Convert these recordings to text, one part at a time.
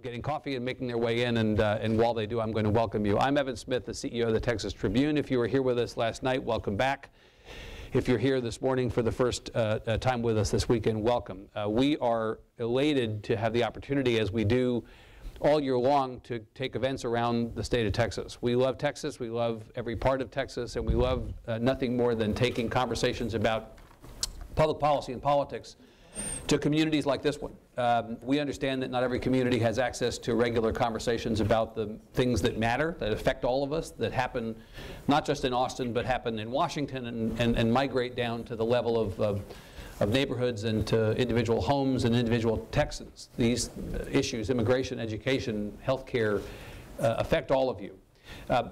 getting coffee and making their way in, and while they do, I'm going to welcome you. I'm Evan Smith, the CEO of the Texas Tribune. If you were here with us last night, welcome back. If you're here this morning for the first time with us this weekend, welcome. We are elated to have the opportunity, as we do all year long, to take events around the state of Texas. We love Texas, we love every part of Texas, and we love nothing more than taking conversations about public policy and politics to communities like this one. We understand that not every community has access to regular conversations about the things that matter, that affect all of us, that happen not just in Austin, but happen in Washington and migrate down to the level of neighborhoods and to individual homes and individual Texans. These issues, immigration, education, healthcare, affect all of you.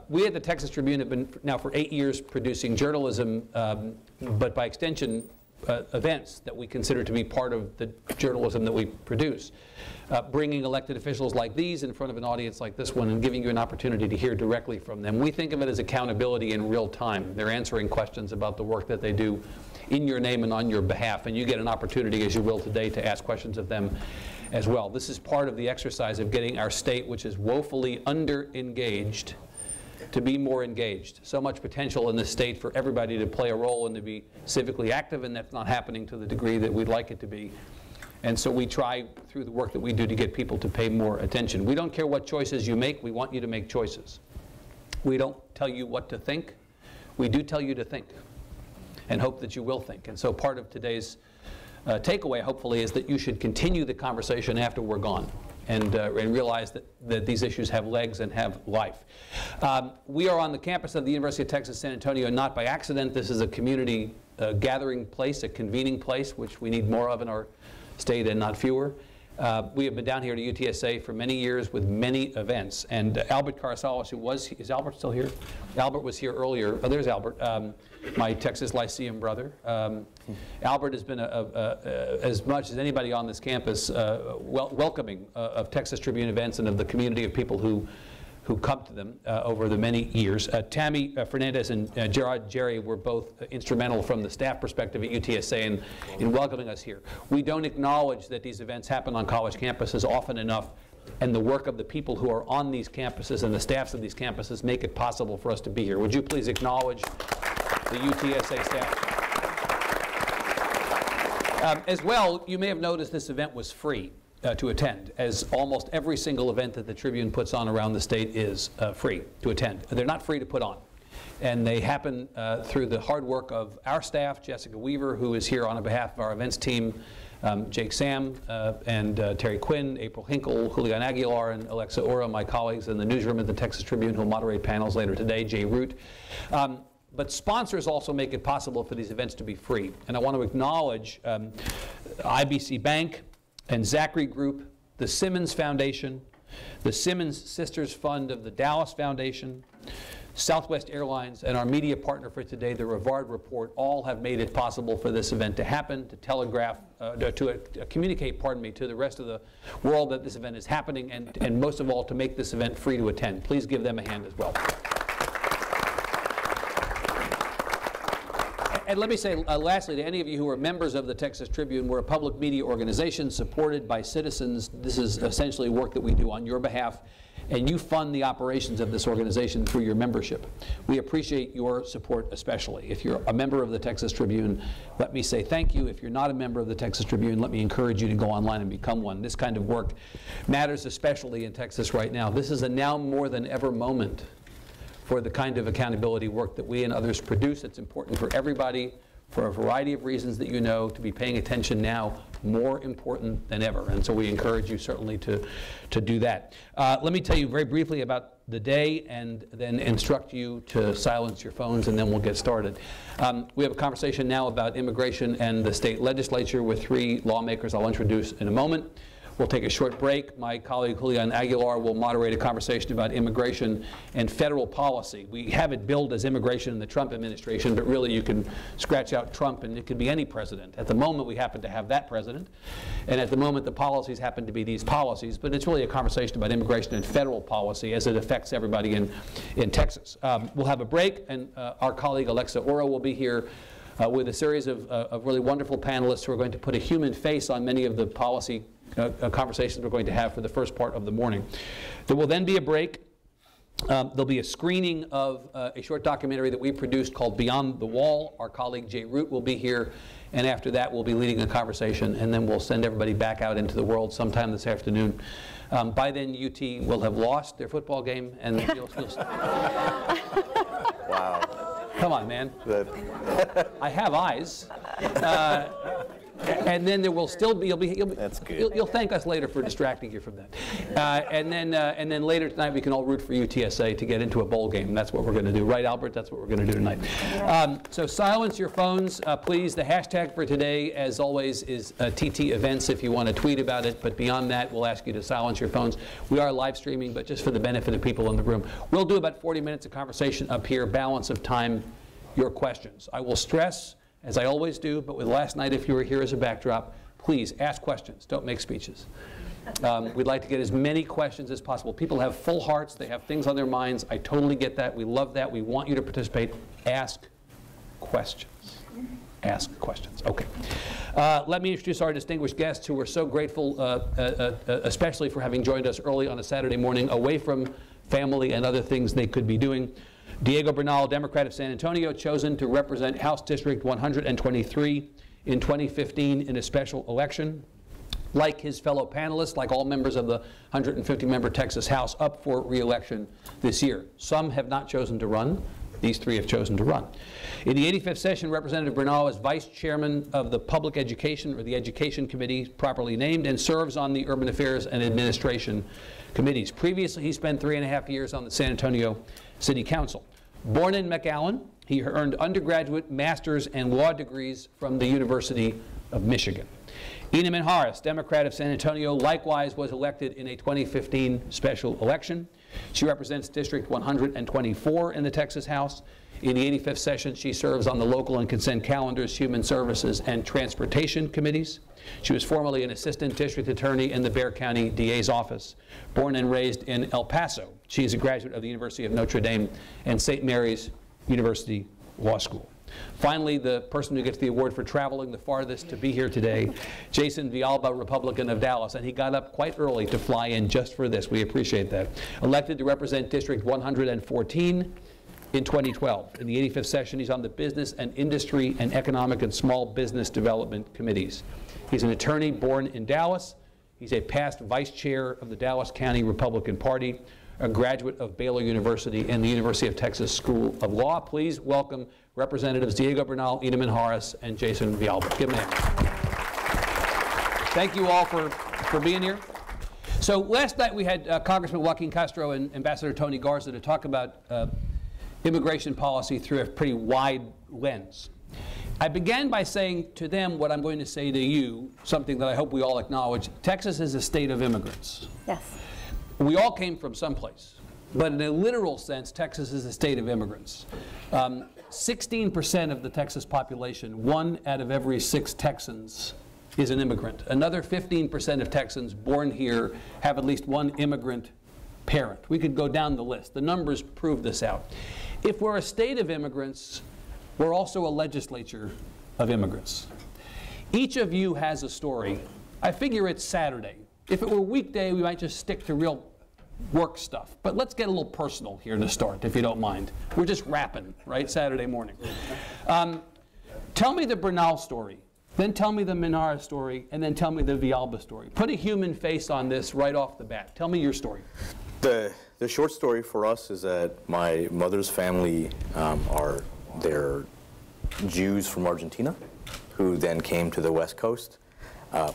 We at the Texas Tribune have been now for 8 years producing journalism, but by extension, events that we consider to be part of the journalism that we produce. Bringing elected officials like these in front of an audience like this one and giving you an opportunity to hear directly from them. We think of it as accountability in real time. They're answering questions about the work that they do in your name and on your behalf, and you get an opportunity, as you will today, to ask questions of them as well. This is part of the exercise of getting our state, which is woefully under-engaged, to be more engaged. So much potential in this state for everybody to play a role and to be civically active, and that's not happening to the degree that we'd like it to be. And so we try, through the work that we do, to get people to pay more attention. We don't care what choices you make, we want you to make choices. We don't tell you what to think, we do tell you to think, and hope that you will think. And so part of today's takeaway, hopefully, is that you should continue the conversation after we're gone. And realize that these issues have legs and have life. We are on the campus of the University of Texas San Antonio not by accident. This is a community gathering place, a convening place, which we need more of in our state and not fewer. We have been down here to UTSA for many years with many events. And Albert Carsalis, who is Albert still here? Albert was here earlier. Oh, there's Albert, my Texas Lyceum brother. Albert has been, as much as anybody on this campus, welcoming of Texas Tribune events and of the community of people who come to them over the many years. Tammy Fernandez and Gerard Jerry were both instrumental from the staff perspective at UTSA in welcoming us here. We don't acknowledge that these events happen on college campuses often enough, and the work of the people who are on these campuses and the staffs of these campuses make it possible for us to be here. Would you please acknowledge the UTSA staff? As well, you may have noticed this event was free to attend, as almost every single event that the Tribune puts on around the state is free to attend. They're not free to put on. And they happen through the hard work of our staff, Jessica Weaver, who is here on behalf of our events team, Jake Sam and Terry Quinn, April Hinkle, Julian Aguilar, and Alexa Ora, my colleagues in the newsroom at the Texas Tribune who will moderate panels later today, Jay Root. But sponsors also make it possible for these events to be free. And I want to acknowledge IBC Bank and Zachary Group, the Simmons Foundation, the Simmons Sisters Fund of the Dallas Foundation, Southwest Airlines, and our media partner for today, the Rivard Report, all have made it possible for this event to happen, to telegraph, to communicate, to the rest of the world that this event is happening, and most of all, to make this event free to attend. Please give them a hand as well. And let me say, lastly, to any of you who are members of the Texas Tribune, we're a public media organization supported by citizens. This is essentially work that we do on your behalf, and you fund the operations of this organization through your membership. We appreciate your support especially. If you're a member of the Texas Tribune, let me say thank you. If you're not a member of the Texas Tribune, let me encourage you to go online and become one. This kind of work matters especially in Texas right now. This is a now more than ever moment for the kind of accountability work that we and others produce. It's important for everybody, for a variety of reasons that you know, to be paying attention now, more important than ever. And so we encourage you certainly to do that. Let me tell you very briefly about the day and then instruct you to silence your phones, and then we'll get started. We have a conversation now about immigration and the state legislature with three lawmakers I'll introduce in a moment. We'll take a short break. My colleague Julian Aguilar will moderate a conversation about immigration and federal policy. We have it billed as immigration in the Trump administration, but really you can scratch out Trump and it could be any president. At the moment we happen to have that president, and at the moment the policies happen to be these policies, but it's really a conversation about immigration and federal policy as it affects everybody in Texas. We'll have a break, and our colleague Alexa Ora will be here with a series of really wonderful panelists who are going to put a human face on many of the policy conversations we're going to have for the first part of the morning. There will then be a break. There'll be a screening of a short documentary that we produced called Beyond the Wall. Our colleague Jay Root will be here, and after that we'll be leading a conversation, and then we'll send everybody back out into the world sometime this afternoon. By then UT will have lost their football game, and you'll Wow. Come on, man. I have eyes. And then there will still be, That's good. You'll thank us later for distracting you from that. And then later tonight we can all root for UTSA to get into a bowl game. That's what we're going to do. Right, Albert? That's what we're going to do tonight. So silence your phones, please. The hashtag for today, as always, is TT Events if you want to tweet about it. But beyond that, we'll ask you to silence your phones. We are live streaming, but just for the benefit of people in the room. We'll do about 40 minutes of conversation up here, balance of time, your questions. I will stress, as I always do, but with last night, if you were here as a backdrop, please ask questions. Don't make speeches. We'd like to get as many questions as possible. People have full hearts. They have things on their minds. I totally get that. We love that. We want you to participate. Ask questions. Ask questions. Okay. Let me introduce our distinguished guests who we're so grateful, especially for having joined us early on a Saturday morning, away from family and other things they could be doing. Diego Bernal, Democrat of San Antonio, chosen to represent House District 123 in 2015 in a special election. Like his fellow panelists, like all members of the 150-member Texas House, up for re-election this year. Some have not chosen to run. These three have chosen to run. In the 85th session, Representative Bernal is Vice Chairman of the Public Education, or the Education Committee, properly named, and serves on the Urban Affairs and Administration Committees. Previously, he spent 3.5 years on the San Antonio City Council. Born in McAllen, he earned undergraduate, master's, and law degrees from the University of Michigan. Ina Minharas, Democrat of San Antonio, likewise was elected in a 2015 special election. She represents District 124 in the Texas House. In the 85th session, she serves on the Local and Consent Calendars, Human Services, and Transportation Committees. She was formerly an assistant district attorney in the Bexar County DA's office. Born and raised in El Paso, she is a graduate of the University of Notre Dame and St. Mary's University Law School. Finally, the person who gets the award for traveling the farthest to be here today, Jason Villalba, Republican of Dallas, and he got up quite early to fly in just for this. We appreciate that. Elected to represent District 114 in 2012. In the 85th session, he's on the Business and Industry and Economic and Small Business Development Committees. He's an attorney born in Dallas. He's a past vice chair of the Dallas County Republican Party, a graduate of Baylor University and the University of Texas School of Law. Please welcome Representatives Diego Bernal, Ina Minharas, and Jason Villalba. Give them a hand. Thank you all for being here. So last night we had Congressman Joaquin Castro and Ambassador Tony Garza to talk about immigration policy through a pretty wide lens. I began by saying to them what I'm going to say to you, something that I hope we all acknowledge. Texas is a state of immigrants. Yes. We all came from someplace, but in a literal sense, Texas is a state of immigrants. 16% of the Texas population, 1 out of every 6 Texans, is an immigrant. Another 15% of Texans born here have at least one immigrant parent. We could go down the list. The numbers prove this out. If we're a state of immigrants, we're also a legislature of immigrants. Each of you has a story. I figure it's Saturday. If it were weekday, we might just stick to real work stuff. But let's get a little personal here to start, if you don't mind. We're just rapping, right, Saturday morning. Tell me the Bernal story, then tell me the Minharas story, and then tell me the Villalba story. Put a human face on this right off the bat. Tell me your story. The short story for us is that my mother's family they're Jews from Argentina who then came to the West Coast.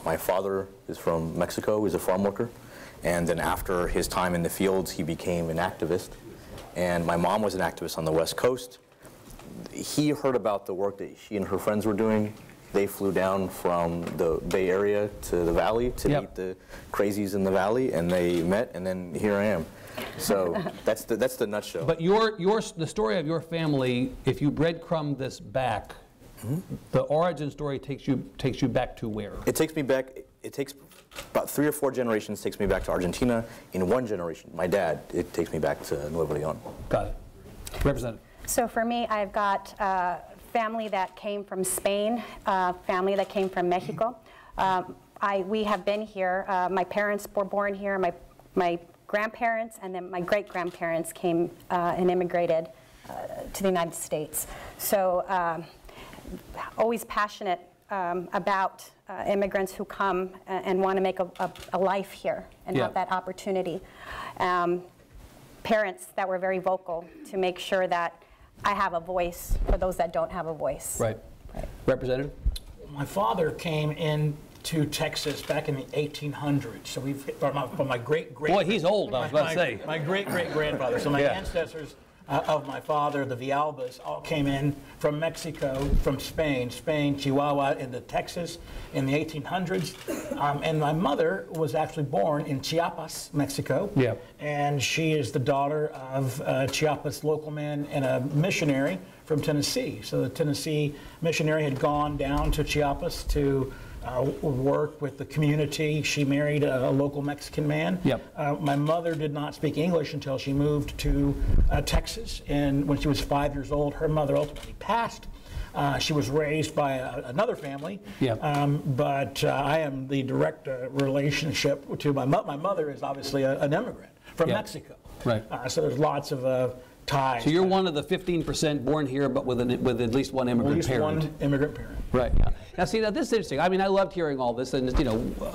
My father is from Mexico. He's a farm worker. And then after his time in the fields, he became an activist. And my mom was an activist on the West Coast. He heard about the work that she and her friends were doing. They flew down from the Bay Area to the Valley to meet the crazies in the Valley, and they met, and then here I am. So that's the nutshell. But the story of your family, if you breadcrumb this back, the origin story takes you back to where? It takes me back. It takes about 3 or 4 generations. Takes me back to Argentina. In 1 generation, my dad. It takes me back to Nuevo León. Got it. Representative. So for me, I've got family that came from Spain, family that came from Mexico. we have been here. My parents were born here. My grandparents and then my great-grandparents came and immigrated to the United States. So always passionate about immigrants who come and want to make a life here and have that opportunity. Parents that were very vocal to make sure that I have a voice for those that don't have a voice. Right. Representative? My father came into Texas back in the 1800s. So my great. Boy, he's old, I was about to say. My great-great-grandfather. So my ancestors of my father, the Villalbas, all came in from Mexico, from Spain, Chihuahua, into Texas in the 1800s. And my mother was actually born in Chiapas, Mexico. Yeah. And she is the daughter of a Chiapas local man and a missionary from Tennessee. So the Tennessee missionary had gone down to Chiapas to work with the community. She married a local Mexican man. Yep. My mother did not speak English until she moved to Texas, and when she was 5 years old, her mother ultimately passed. She was raised by another family, yep. But I am the direct relationship to my mother. My mother is obviously an immigrant from yep. Mexico. Right. So there's lots of ties. So you're one of the 15% born here, but with at least one immigrant parent. At least one immigrant parent. Right. Yeah. Now, see, this is interesting. I mean, I loved hearing all this, and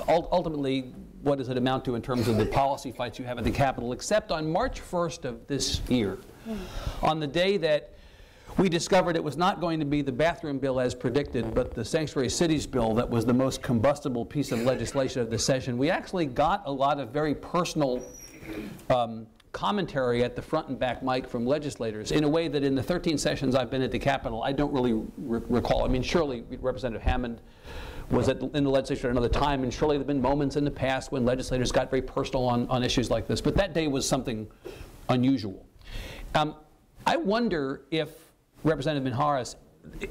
ultimately, what does it amount to in terms of the policy fights you have at the Capitol? Except on March 1st of this year, on the day that we discovered it was not going to be the bathroom bill as predicted, but the sanctuary cities bill that was the most combustible piece of legislation of the session, we actually got a lot of very personal commentary at the front and back mic from legislators in a way that in the 13 sessions I've been at the Capitol, I don't really recall. I mean, surely Representative Hammond was in the legislature at another time, and surely there have been moments in the past when legislators got very personal on issues like this, but that day was something unusual. I wonder if, Representative Mijares,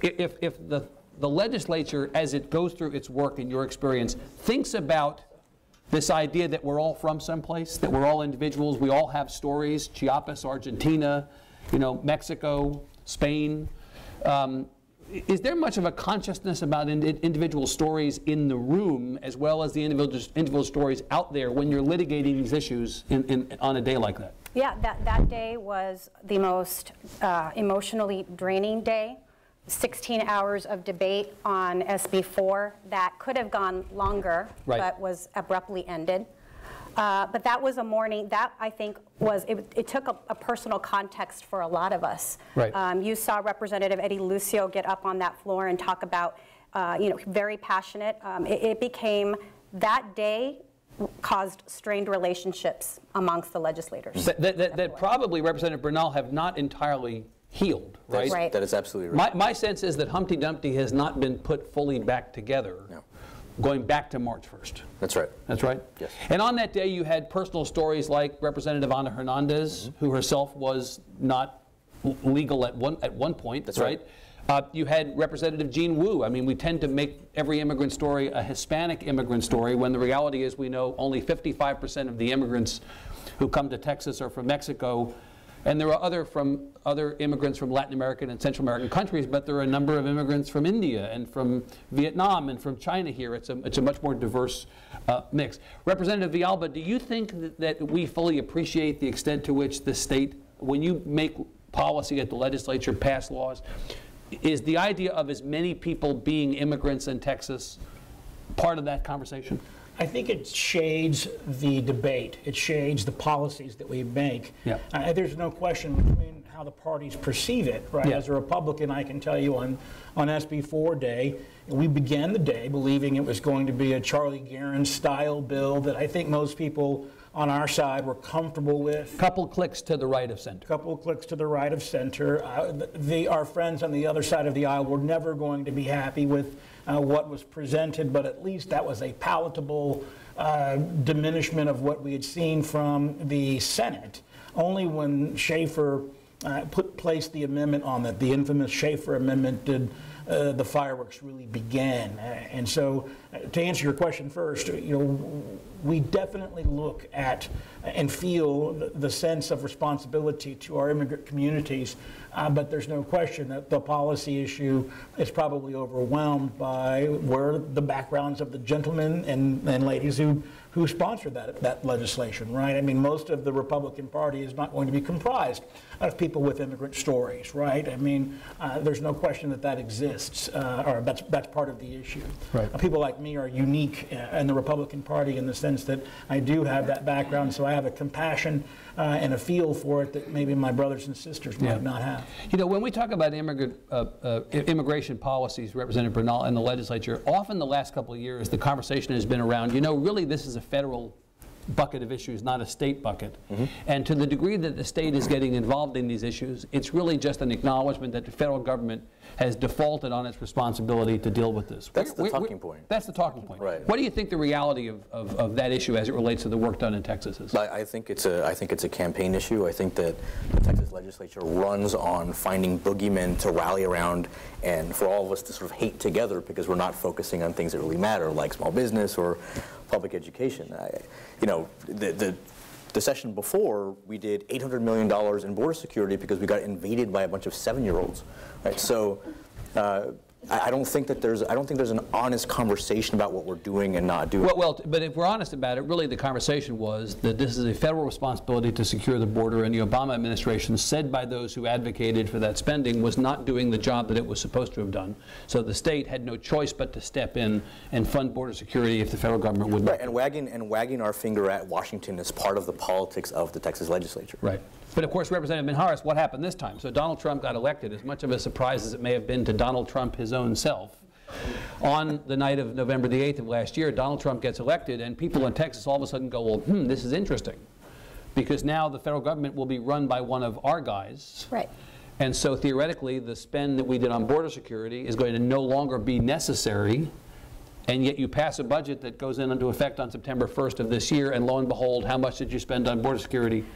if the legislature, as it goes through its work in your experience, thinks about this idea that we're all from someplace, that we're all individuals, we all have stories, Chiapas, Argentina, Mexico, Spain. Is there much of a consciousness about individual stories in the room as well as the individual stories out there when you're litigating these issues on a day like that? Yeah, that day was the most emotionally draining day. 16 hours of debate on SB4 that could have gone longer, right. but was abruptly ended. But that was a morning that I think was, it took a personal context for a lot of us. Right. You saw Representative Eddie Lucio get up on that floor and talk about, very passionate. It became, that day caused strained relationships amongst the legislators. That probably, Representative Bernal, have not entirely healed, right? Right. That is absolutely right. My sense is that Humpty Dumpty has not been put fully back together, going back to March 1st. That's right. That's right? Yes. And on that day, you had personal stories like Representative Ana Hernandez, who herself was not legal at one point. That's right. You had Representative Jean Wu. I mean, we tend to make every immigrant story a Hispanic immigrant story, when the reality is we know only 55% of the immigrants who come to Texas are from Mexico. And there are other immigrants from Latin American and Central American countries, but there are a number of immigrants from India and from Vietnam and from China here. It's a much more diverse mix. Representative Villalba, do you think that we fully appreciate the extent to which the state, when you make policy at the legislature, pass laws, is the idea of as many people being immigrants in Texas part of that conversation? I think it shades the debate. It shades the policies that we make. Yeah. There's no question between how the parties perceive it, right? Yeah. As a Republican, I can tell you on SB4 day, we began the day believing it was going to be a Charlie Geren-style bill that I think most people on our side were comfortable with. Couple clicks to the right of center. Couple clicks to the right of center. Our friends on the other side of the aisle were never going to be happy with what was presented, but at least that was a palatable diminishment of what we had seen from the Senate. Only when Schaefer placed the amendment on it, the infamous Schaefer amendment, did the fireworks really began. And so, to answer your question first, we definitely look at and feel the sense of responsibility to our immigrant communities, but there's no question that the policy issue is probably overwhelmed by where the backgrounds of the gentlemen and ladies who sponsored that legislation, right? I mean, most of the Republican Party is not going to be comprised of people with immigrant stories, right? I mean, there's no question that exists, or that's part of the issue. Right. People like me are unique in the Republican Party in the sense that I do have that background, so I have a compassion and a feel for it that maybe my brothers and sisters might not have. When we talk about immigration policies, Representative Bernal, and the legislature, often the last couple of years the conversation has been around, really this is a federal bucket of issues, not a state bucket. And to the degree that the state is getting involved in these issues, it's really just an acknowledgement that the federal government has defaulted on its responsibility to deal with this. That's the talking point. That's the talking point. Right. What do you think the reality of that issue as it relates to the work done in Texas is? I think it's a campaign issue. I think that the Texas legislature runs on finding boogeymen to rally around and for all of us to sort of hate together because we're not focusing on things that really matter, like small business or public education. The session before, we did $800 million in border security because we got invaded by a bunch of 7-year-olds. Right? So I don't think there's an honest conversation about what we're doing and not doing. Well, but if we're honest about it, really the conversation was that this is a federal responsibility to secure the border, and the Obama administration, said by those who advocated for that spending, was not doing the job that it was supposed to have done. So the state had no choice but to step in and fund border security if the federal government wouldn't. Right, and wagging our finger at Washington is part of the politics of the Texas legislature. Right. But of course, Representative Mijares, what happened this time? So Donald Trump got elected. As much of a surprise as it may have been to Donald Trump his own self, on the night of November the 8th of last year, Donald Trump gets elected, and people in Texas all of a sudden go, well, this is interesting. Because now the federal government will be run by one of our guys. Right. And so theoretically, the spend that we did on border security is going to no longer be necessary. And yet you pass a budget that goes into effect on September 1st of this year, and lo and behold, how much did you spend on border security?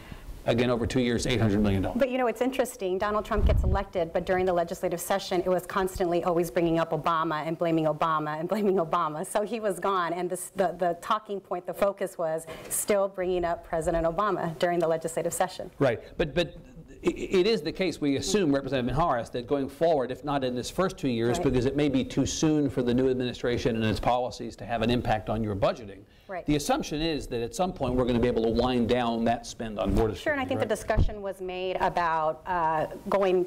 Again, over 2 years, $800 million. But it's interesting. Donald Trump gets elected, but during the legislative session, it was constantly always bringing up Obama and blaming Obama and blaming Obama. So he was gone, and the talking point, the focus was still bringing up President Obama during the legislative session. Right, but it is the case, we assume, Representative Mijares, that going forward, if not in this first 2 years, because it may be too soon for the new administration and its policies to have an impact on your budgeting, the assumption is that at some point we're going to be able to wind down that spend on border security. Sure, and I think the discussion was made about going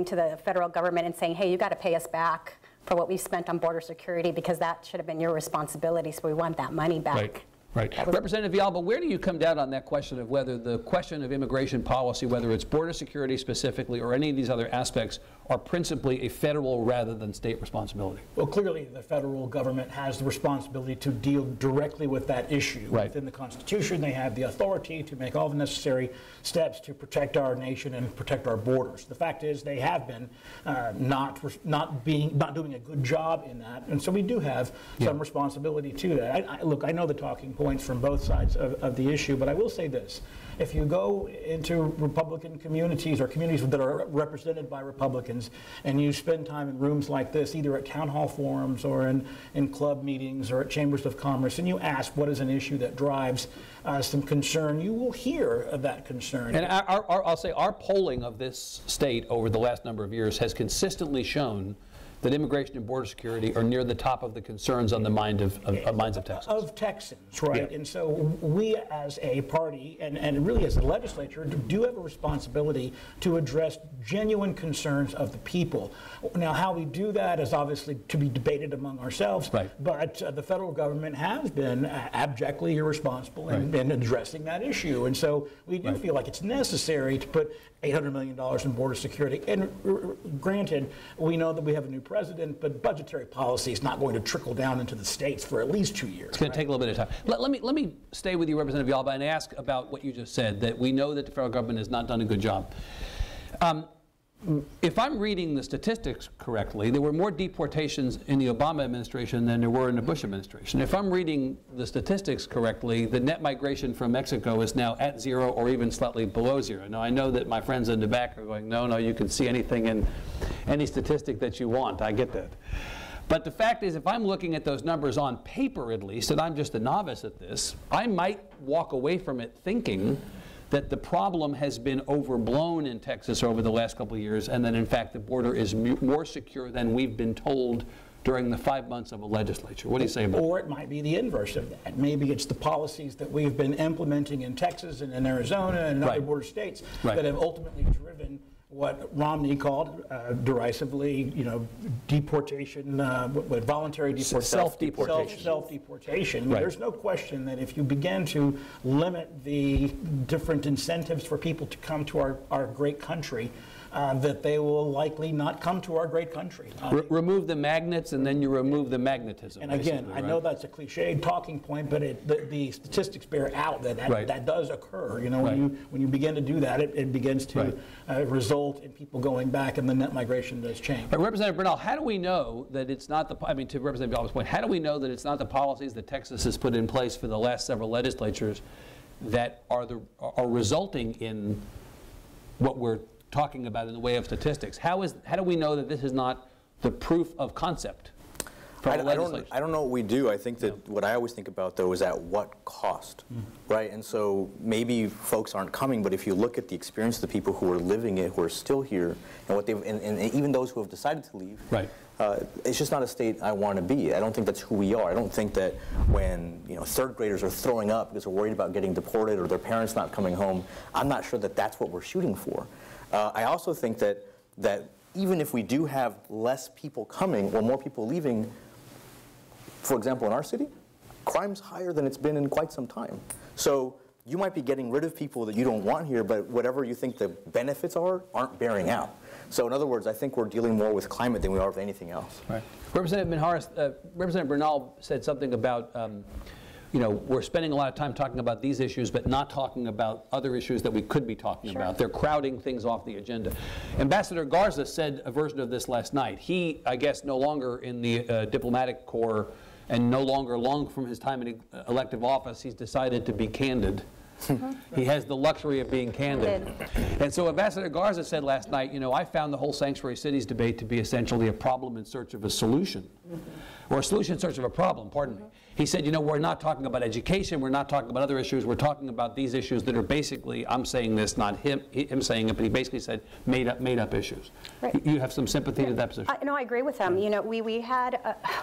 to the federal government and saying, hey, you got to pay us back for what we spent on border security because that should have been your responsibility, so we want that money back. Right. Representative Villalba, where do you come down on that question of whether the question of immigration policy, whether it's border security specifically or any of these other aspects, are principally a federal rather than state responsibility? Well, clearly the federal government has the responsibility to deal directly with that issue. Within the Constitution, they have the authority to make all the necessary steps to protect our nation and protect our borders. The fact is they have been not doing a good job in that, and so we do have some responsibility to that. Look, I know the talking points from both sides of the issue, but I will say this. If you go into Republican communities or communities that are represented by Republicans and you spend time in rooms like this, either at town hall forums or in club meetings or at chambers of commerce, and you ask what is an issue that drives some concern, you will hear of that concern. And I'll say our polling of this state over the last number of years has consistently shown that immigration and border security are near the top of the concerns on the minds of Texans. Of Texans, right. And so we as a party and really as a legislature do have a responsibility to address genuine concerns of the people. Now, how we do that is obviously to be debated among ourselves, but the federal government has been abjectly irresponsible in addressing that issue. And so we do feel like it's necessary to put $800 million in border security. And granted, we know that we have a new president, but budgetary policy is not going to trickle down into the states for at least 2 years. It's going to take a little bit of time. Let me stay with you, Representative Villalba, and ask about what you just said, that we know that the federal government has not done a good job. If I'm reading the statistics correctly, there were more deportations in the Obama administration than there were in the Bush administration. If I'm reading the statistics correctly, the net migration from Mexico is now at 0 or even slightly below 0. Now, I know that my friends in the back are going, no, you can see anything any statistic that you want. I get that. But the fact is, if I'm looking at those numbers on paper at least, and I'm just a novice at this, I might walk away from it thinking that the problem has been overblown in Texas over the last couple of years, and that in fact the border is more secure than we've been told during the 5 months of a legislature. What do you say about that? Or it might be the inverse of that. Maybe it's the policies that we've been implementing in Texas and in Arizona and other border states that have ultimately driven what Romney called derisively, deportation, voluntary deportation. Self-deportation. Self-deportation. There's no question that if you begin to limit the different incentives for people to come to our great country, that they will likely not come to our great country. Remove the magnets and then you remove the magnetism. And again, I know that's a cliched talking point, but the statistics bear out that does occur. When you begin to do that, it begins to result in people going back, and the net migration does change. But Representative Bernal, how do we know that it's not to Representative Villalba's point, how do we know that it's not the policies that Texas has put in place for the last several legislatures that are resulting in what we're talking about in the way of statistics? How do we know that this is not the proof of concept? I don't know what we do. I think that what I always think about, though, is at what cost, right? And so maybe folks aren't coming, but if you look at the experience of the people who are living it, who are still here, and what and even those who have decided to leave, it's just not a state I want to be. I don't think that's who we are. I don't think that when third graders are throwing up because they're worried about getting deported or their parents not coming home, I'm not sure that that's what we're shooting for. I also think that even if we do have less people coming or more people leaving, for example, in our city, crime's higher than it's been in quite some time. So you might be getting rid of people that you don't want here, but whatever you think the benefits aren't bearing out. So in other words, I think we're dealing more with climate than we are with anything else. Right. Representative Bernal said something about we're spending a lot of time talking about these issues, but not talking about other issues that we could be talking about. They're crowding things off the agenda. Ambassador Garza said a version of this last night. He, I guess, no longer in the diplomatic corps and no longer long from his time in elective office, he's decided to be candid. He has the luxury of being candid. And so Ambassador Garza said last night, I found the whole sanctuary cities debate to be essentially a problem in search of a solution. Or a solution in search of a problem, pardon me. He said, we're not talking about education, we're not talking about other issues, we're talking about these issues that are basically, I'm saying this, not him saying it, but he basically said made up issues. Right. You have some sympathy to that position? No, I agree with him.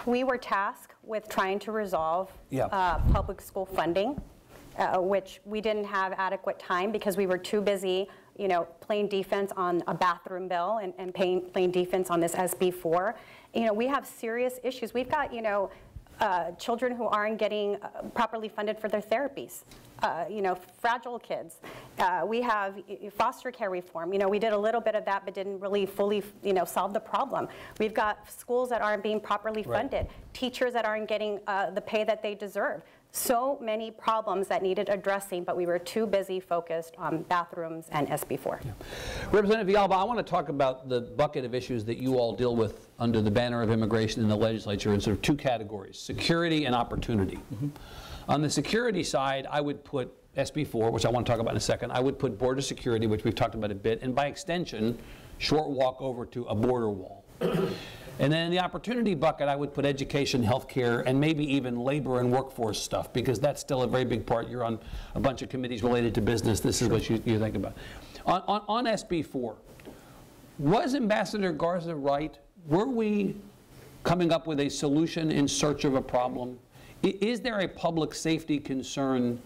We were tasked with trying to resolve public school funding, which we didn't have adequate time because we were too busy playing defense on a bathroom bill and playing defense on this SB4. We have serious issues. We've got, children who aren't getting properly funded for their therapies, fragile kids. We have foster care reform. We did a little bit of that, but didn't really fully, solve the problem. We've got schools that aren't being properly funded, teachers that aren't getting the pay that they deserve. So many problems that needed addressing, but we were too busy focused on bathrooms and SB4. Yeah. Representative Villalba, I want to talk about the bucket of issues that you all deal with under the banner of immigration in the legislature in sort of two categories, security and opportunity. On the security side, I would put SB4, which I want to talk about in a second. I would put border security, which we've talked about a bit, and by extension, short walk over to a border wall. And then in the opportunity bucket, I would put education, healthcare, and maybe even labor and workforce stuff, because that's still a very big part. You're on a bunch of committees related to business. This is what you think about. On SB4, was Ambassador Garza right? Were we coming up with a solution in search of a problem? Is there a public safety concern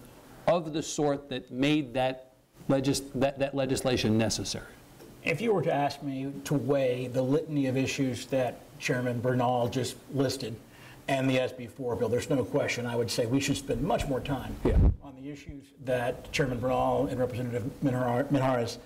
of the sort that made that legislation necessary? If you were to ask me to weigh the litany of issues that Chairman Bernal just listed and the SB4 bill, there's no question I would say we should spend much more time on the issues that Chairman Bernal and Representative Mijares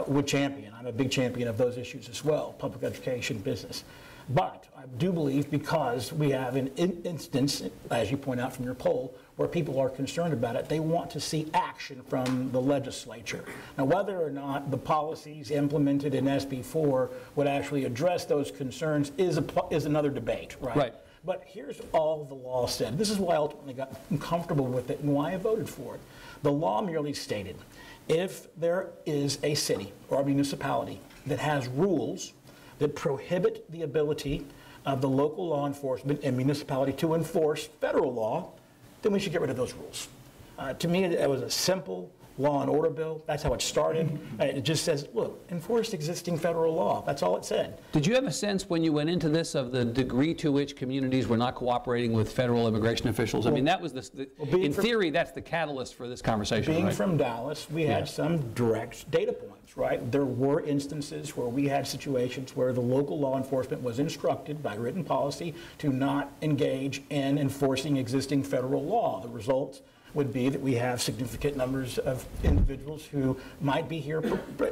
would champion. I'm a big champion of those issues as well, public education, business. But I do believe, because we have an instance, as you point out from your poll, where people are concerned about it, they want to see action from the legislature. Now, whether or not the policies implemented in SB4 would actually address those concerns is another debate, right? But here's all the law said. This is why I ultimately got comfortable with it and why I voted for it. The law merely stated, if there is a city or a municipality that has rules that prohibit the ability of the local law enforcement and municipality to enforce federal law, then we should get rid of those rules. To me, it was a simple law and order bill. That's how it started. It just says, look, enforce existing federal law. That's all it said. Did you have a sense when you went into this of the degree to which communities were not cooperating with federal immigration officials? I mean, that was in theory, that's the catalyst for this conversation. Being right? from Dallas, we had some direct data points, right? There were instances where we had situations where the local law enforcement was instructed by written policy to not engage in enforcing existing federal law. The results would be that we have significant numbers of individuals who might be here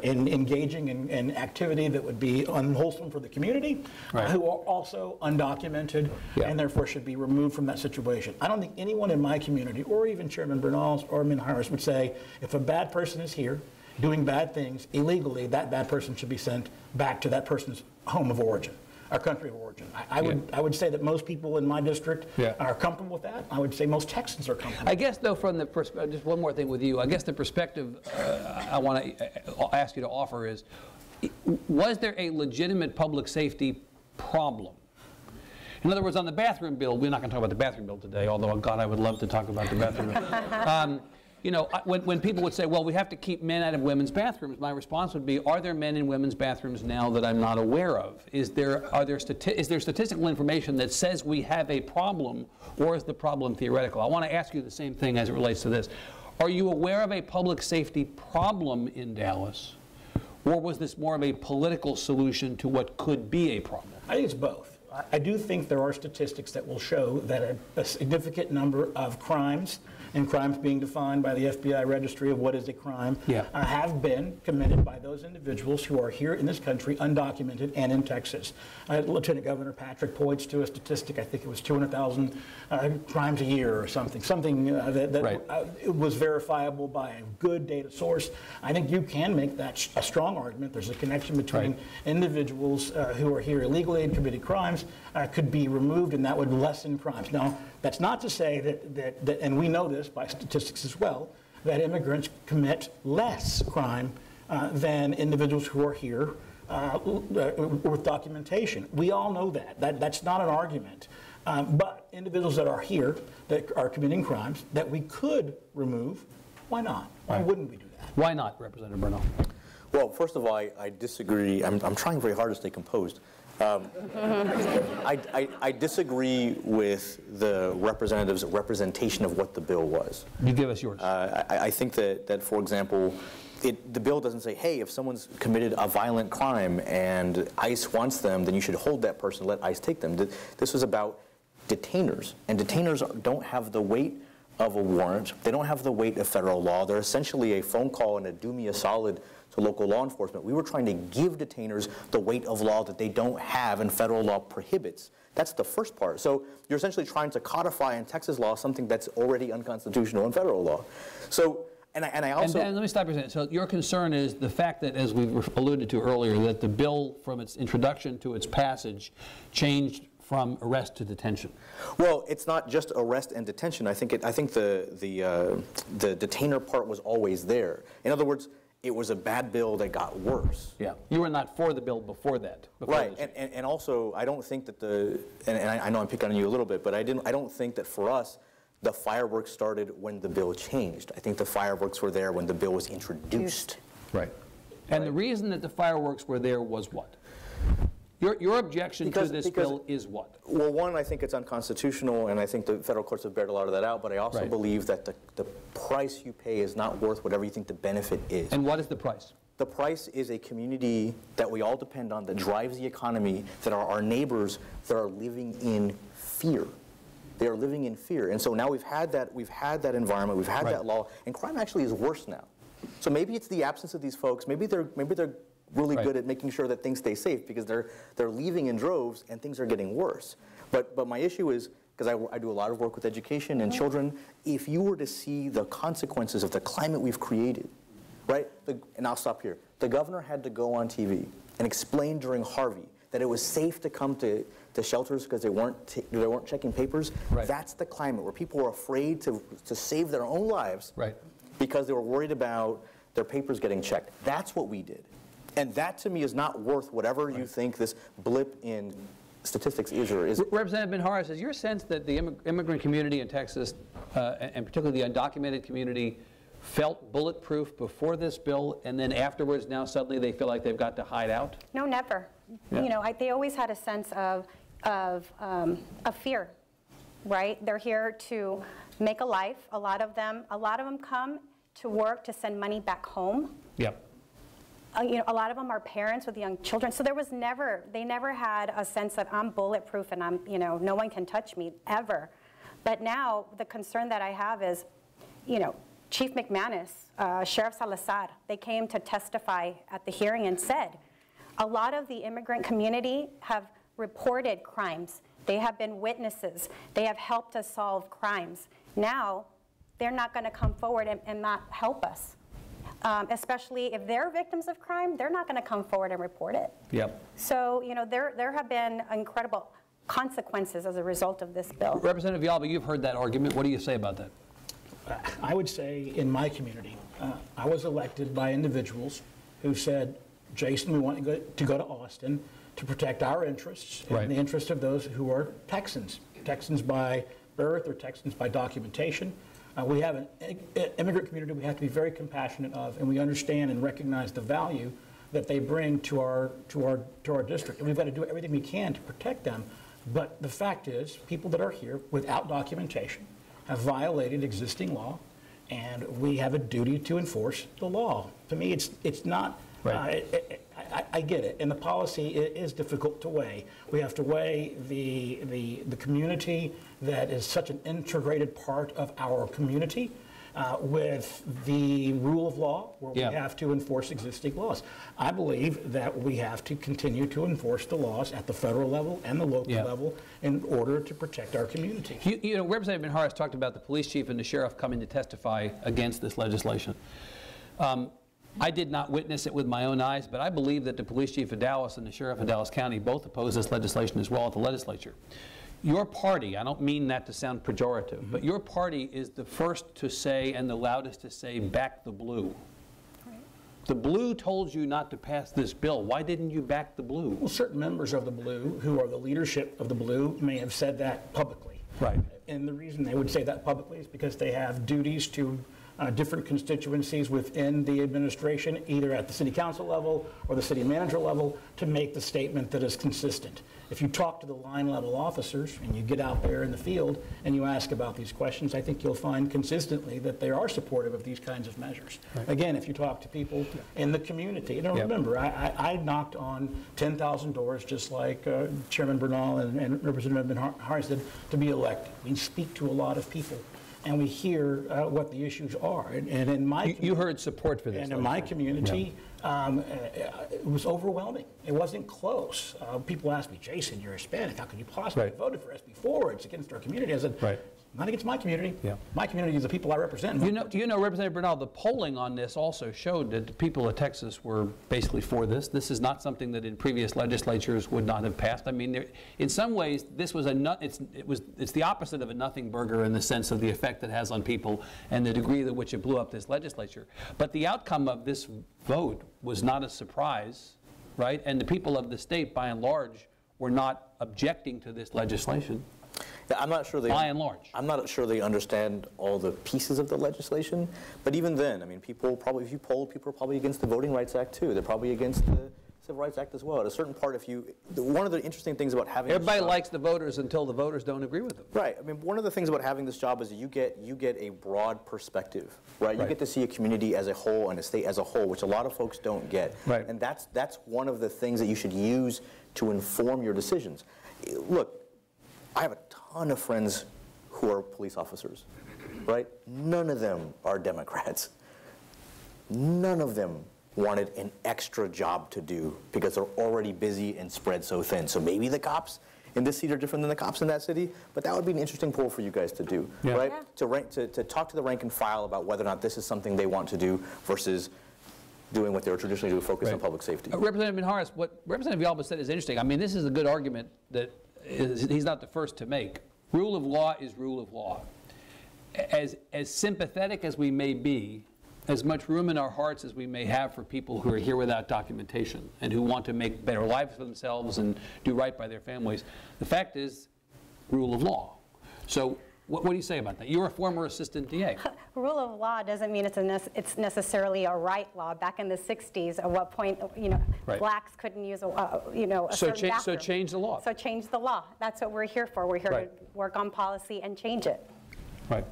engaging in activity that would be unwholesome for the community, right. Who are also undocumented, and therefore should be removed from that situation. I don't think anyone in my community, or even Chairman Bernals or Min Harris, would say if a bad person is here doing bad things illegally, that bad person should be sent back to that person's home of origin. Our country of origin. I would say that most people in my district are comfortable with that. I would say most Texans are comfortable. I guess, though, from the perspective, just one more thing with you. I guess the perspective I want to ask you to offer is, was there a legitimate public safety problem? In other words, on the bathroom bill, we're not going to talk about the bathroom bill today, although, God, I would love to talk about the bathroom bill. You know, when people would say, well, we have to keep men out of women's bathrooms, my response would be, are there men in women's bathrooms now that I'm not aware of? Is there statistical information that says we have a problem, or is the problem theoretical? I want to ask you the same thing as it relates to this. Are you aware of a public safety problem in Dallas, or was this more of a political solution to what could be a problem? I think it's both. I do think there are statistics that will show that a significant number of crimes, and crimes being defined by the FBI registry of what is a crime, have been committed by those individuals who are here in this country undocumented and in Texas. Lieutenant Governor Patrick points to a statistic, I think it was 200,000 crimes a year or something that was verifiable by a good data source. I think you can make that a strong argument. There's a connection between individuals who are here illegally and committed crimes could be removed, and that would lessen crimes. Now, that's not to say that, and we know this by statistics as well, that immigrants commit less crime than individuals who are here with documentation. We all know that. That's not an argument. But individuals that are here that are committing crimes that we could remove, why not? Why wouldn't we do that? Why not, Representative Bernal? Well, first of all, I disagree. I'm trying very hard to stay composed. I disagree with the representative's representation of what the bill was. You give us yours. I think that, for example, the bill doesn't say, hey, if someone's committed a violent crime and ICE wants them, then you should hold that person, let ICE take them. This was about detainers, and detainers don't have the weight of a warrant. They don't have the weight of federal law. They're essentially a phone call and a do me a solid to local law enforcement. We were trying to give detainers the weight of law that they don't have and federal law prohibits. That's the first part. So you're essentially trying to codify in Texas law something that's already unconstitutional in federal law. So, and I also... And let me stop you a second. So your concern is the fact that, as we alluded to earlier, that the bill from its introduction to its passage changed from arrest to detention. Well, it's not just arrest and detention. I think the detainer part was always there. In other words, it was a bad bill that got worse. Yeah, you were not for the bill before that. Right, and also I don't think that and I know I'm picking on you a little bit, but I don't think that for us the fireworks started when the bill changed. I think the fireworks were there when the bill was introduced. Right. And the reason that the fireworks were there was what? Your objection to this bill is what? Well, one, I think it's unconstitutional, and I think the federal courts have bared a lot of that out, but I also believe that the price you pay is not worth whatever you think the benefit is. And what is the price? The price is a community that we all depend on, that drives the economy, that are our neighbors that are living in fear. They are living in fear. And so now we've had that environment, we've had that law, and crime actually is worse now. So maybe it's the absence of these folks, maybe they're really good at making sure that things stay safe because they're leaving in droves and things are getting worse. But my issue is, because I do a lot of work with education and children, if you were to see the consequences of the climate we've created, right? And I'll stop here. The governor had to go on TV and explain during Harvey that it was safe to come to shelters because they weren't checking papers. Right. That's the climate where people were afraid to save their own lives because they were worried about their papers getting checked. That's what we did. And that to me is not worth whatever you think this blip in statistics is or isn't. Representative Benjaras, is your sense that the immigrant community in Texas, and particularly the undocumented community, felt bulletproof before this bill, and then afterwards now suddenly they feel like they've got to hide out? No, never. Yeah. You know, they always had a sense of fear, right? They're here to make a life. A lot of them come to work to send money back home. Yep. You know, a lot of them are parents with young children, so they never had a sense of I'm bulletproof and I'm, you know, no one can touch me ever. But now the concern that I have is, you know, Chief McManus, Sheriff Salazar, they came to testify at the hearing and said, a lot of the immigrant community have reported crimes. They have been witnesses. They have helped us solve crimes. Now, they're not going to come forward and not help us. Especially if they're victims of crime, they're not going to come forward and report it. Yep. So, you know, there have been incredible consequences as a result of this bill. Representative Villalba, you've heard that argument. What do you say about that? I would say in my community, I was elected by individuals who said, Jason, we want to go to Austin to protect our interests and the interests of those who are Texans. Texans by birth or Texans by documentation. We have an immigrant community we have to be very compassionate of, and we understand and recognize the value that they bring to our district. And we've got to do everything we can to protect them. But the fact is, people that are here without documentation have violated existing law, and we have a duty to enforce the law. To me, it's not. Right. I get it, and the policy is difficult to weigh. We have to weigh the community that is such an integrated part of our community with the rule of law, where we have to enforce existing laws. I believe that we have to continue to enforce the laws at the federal level and the local level in order to protect our community. You know, Representative Benjaras talked about the police chief and the sheriff coming to testify against this legislation. I did not witness it with my own eyes, but I believe that the police chief of Dallas and the sheriff of Dallas County both oppose this legislation as well at the legislature. Your party, I don't mean that to sound pejorative, but your party is the first to say and the loudest to say, back the blue. Right. The blue told you not to pass this bill. Why didn't you back the blue? Well, certain members of the blue, who are the leadership of the blue, may have said that publicly. Right. And the reason they would say that publicly is because they have duties to different constituencies within the administration, either at the city council level or the city manager level, to make the statement that is consistent. If you talk to the line level officers and you get out there in the field and you ask about these questions, I think you'll find consistently that they are supportive of these kinds of measures. Right. Again, if you talk to people in the community, and remember, I knocked on 10,000 doors just like Chairman Bernal and Representative Benjaras did to be elected. We speak to a lot of people, and we hear what the issues are. And in my you heard support for this. And in my community, it was overwhelming. It wasn't close. People ask me, Jason, you're Hispanic. How can you possibly have voted for SB4? It's against our community. I said, not against my community. My community is the people I represent. You know, Representative Bernal, the polling on this also showed that the people of Texas were basically for this. This is not something that in previous legislatures would not have passed. I mean, in some ways, this was it's the opposite of a nothing burger in the sense of the effect it has on people and the degree to which it blew up this legislature. But the outcome of this vote was not a surprise, right? And the people of the state, by and large, were not objecting to this legislation. Yeah, I'm not sure by and large. I'm not sure they understand all the pieces of the legislation, but even then, I mean, people probably, if you polled, people are probably against the Voting Rights Act too. They're probably against the Civil Rights Act as well. At a certain part, one of the interesting things about having everybody likes the voters until the voters don't agree with them. Right. I mean, one of the things about having this job is that you get a broad perspective, right? You get to see a community as a whole and a state as a whole, which a lot of folks don't get. Right. And that's one of the things that you should use to inform your decisions. Look, I have a ton of friends who are police officers, right? None of them are Democrats. None of them wanted an extra job to do because they're already busy and spread so thin. So maybe the cops in this seat are different than the cops in that city, but that would be an interesting poll for you guys to do, right? Yeah. To talk to the rank and file about whether or not this is something they want to do versus doing what they were traditionally doing, focus on public safety. Representative Benjaras, what Representative Villalba said is interesting. I mean, this is a good argument that he's not the first to make. Rule of law is rule of law. As sympathetic as we may be as much room in our hearts as we may have for people who are here without documentation and who want to make better lives for themselves and do right by their families, the fact is rule of law. So what do you say about that? You're a former assistant DA. Rule of law doesn't mean it's necessarily a right law. Back in the 60s, at what point, Right. blacks couldn't use a certain bathroom. So change the law. So change the law. That's what we're here for. We're here Right. to work on policy and change it. Right.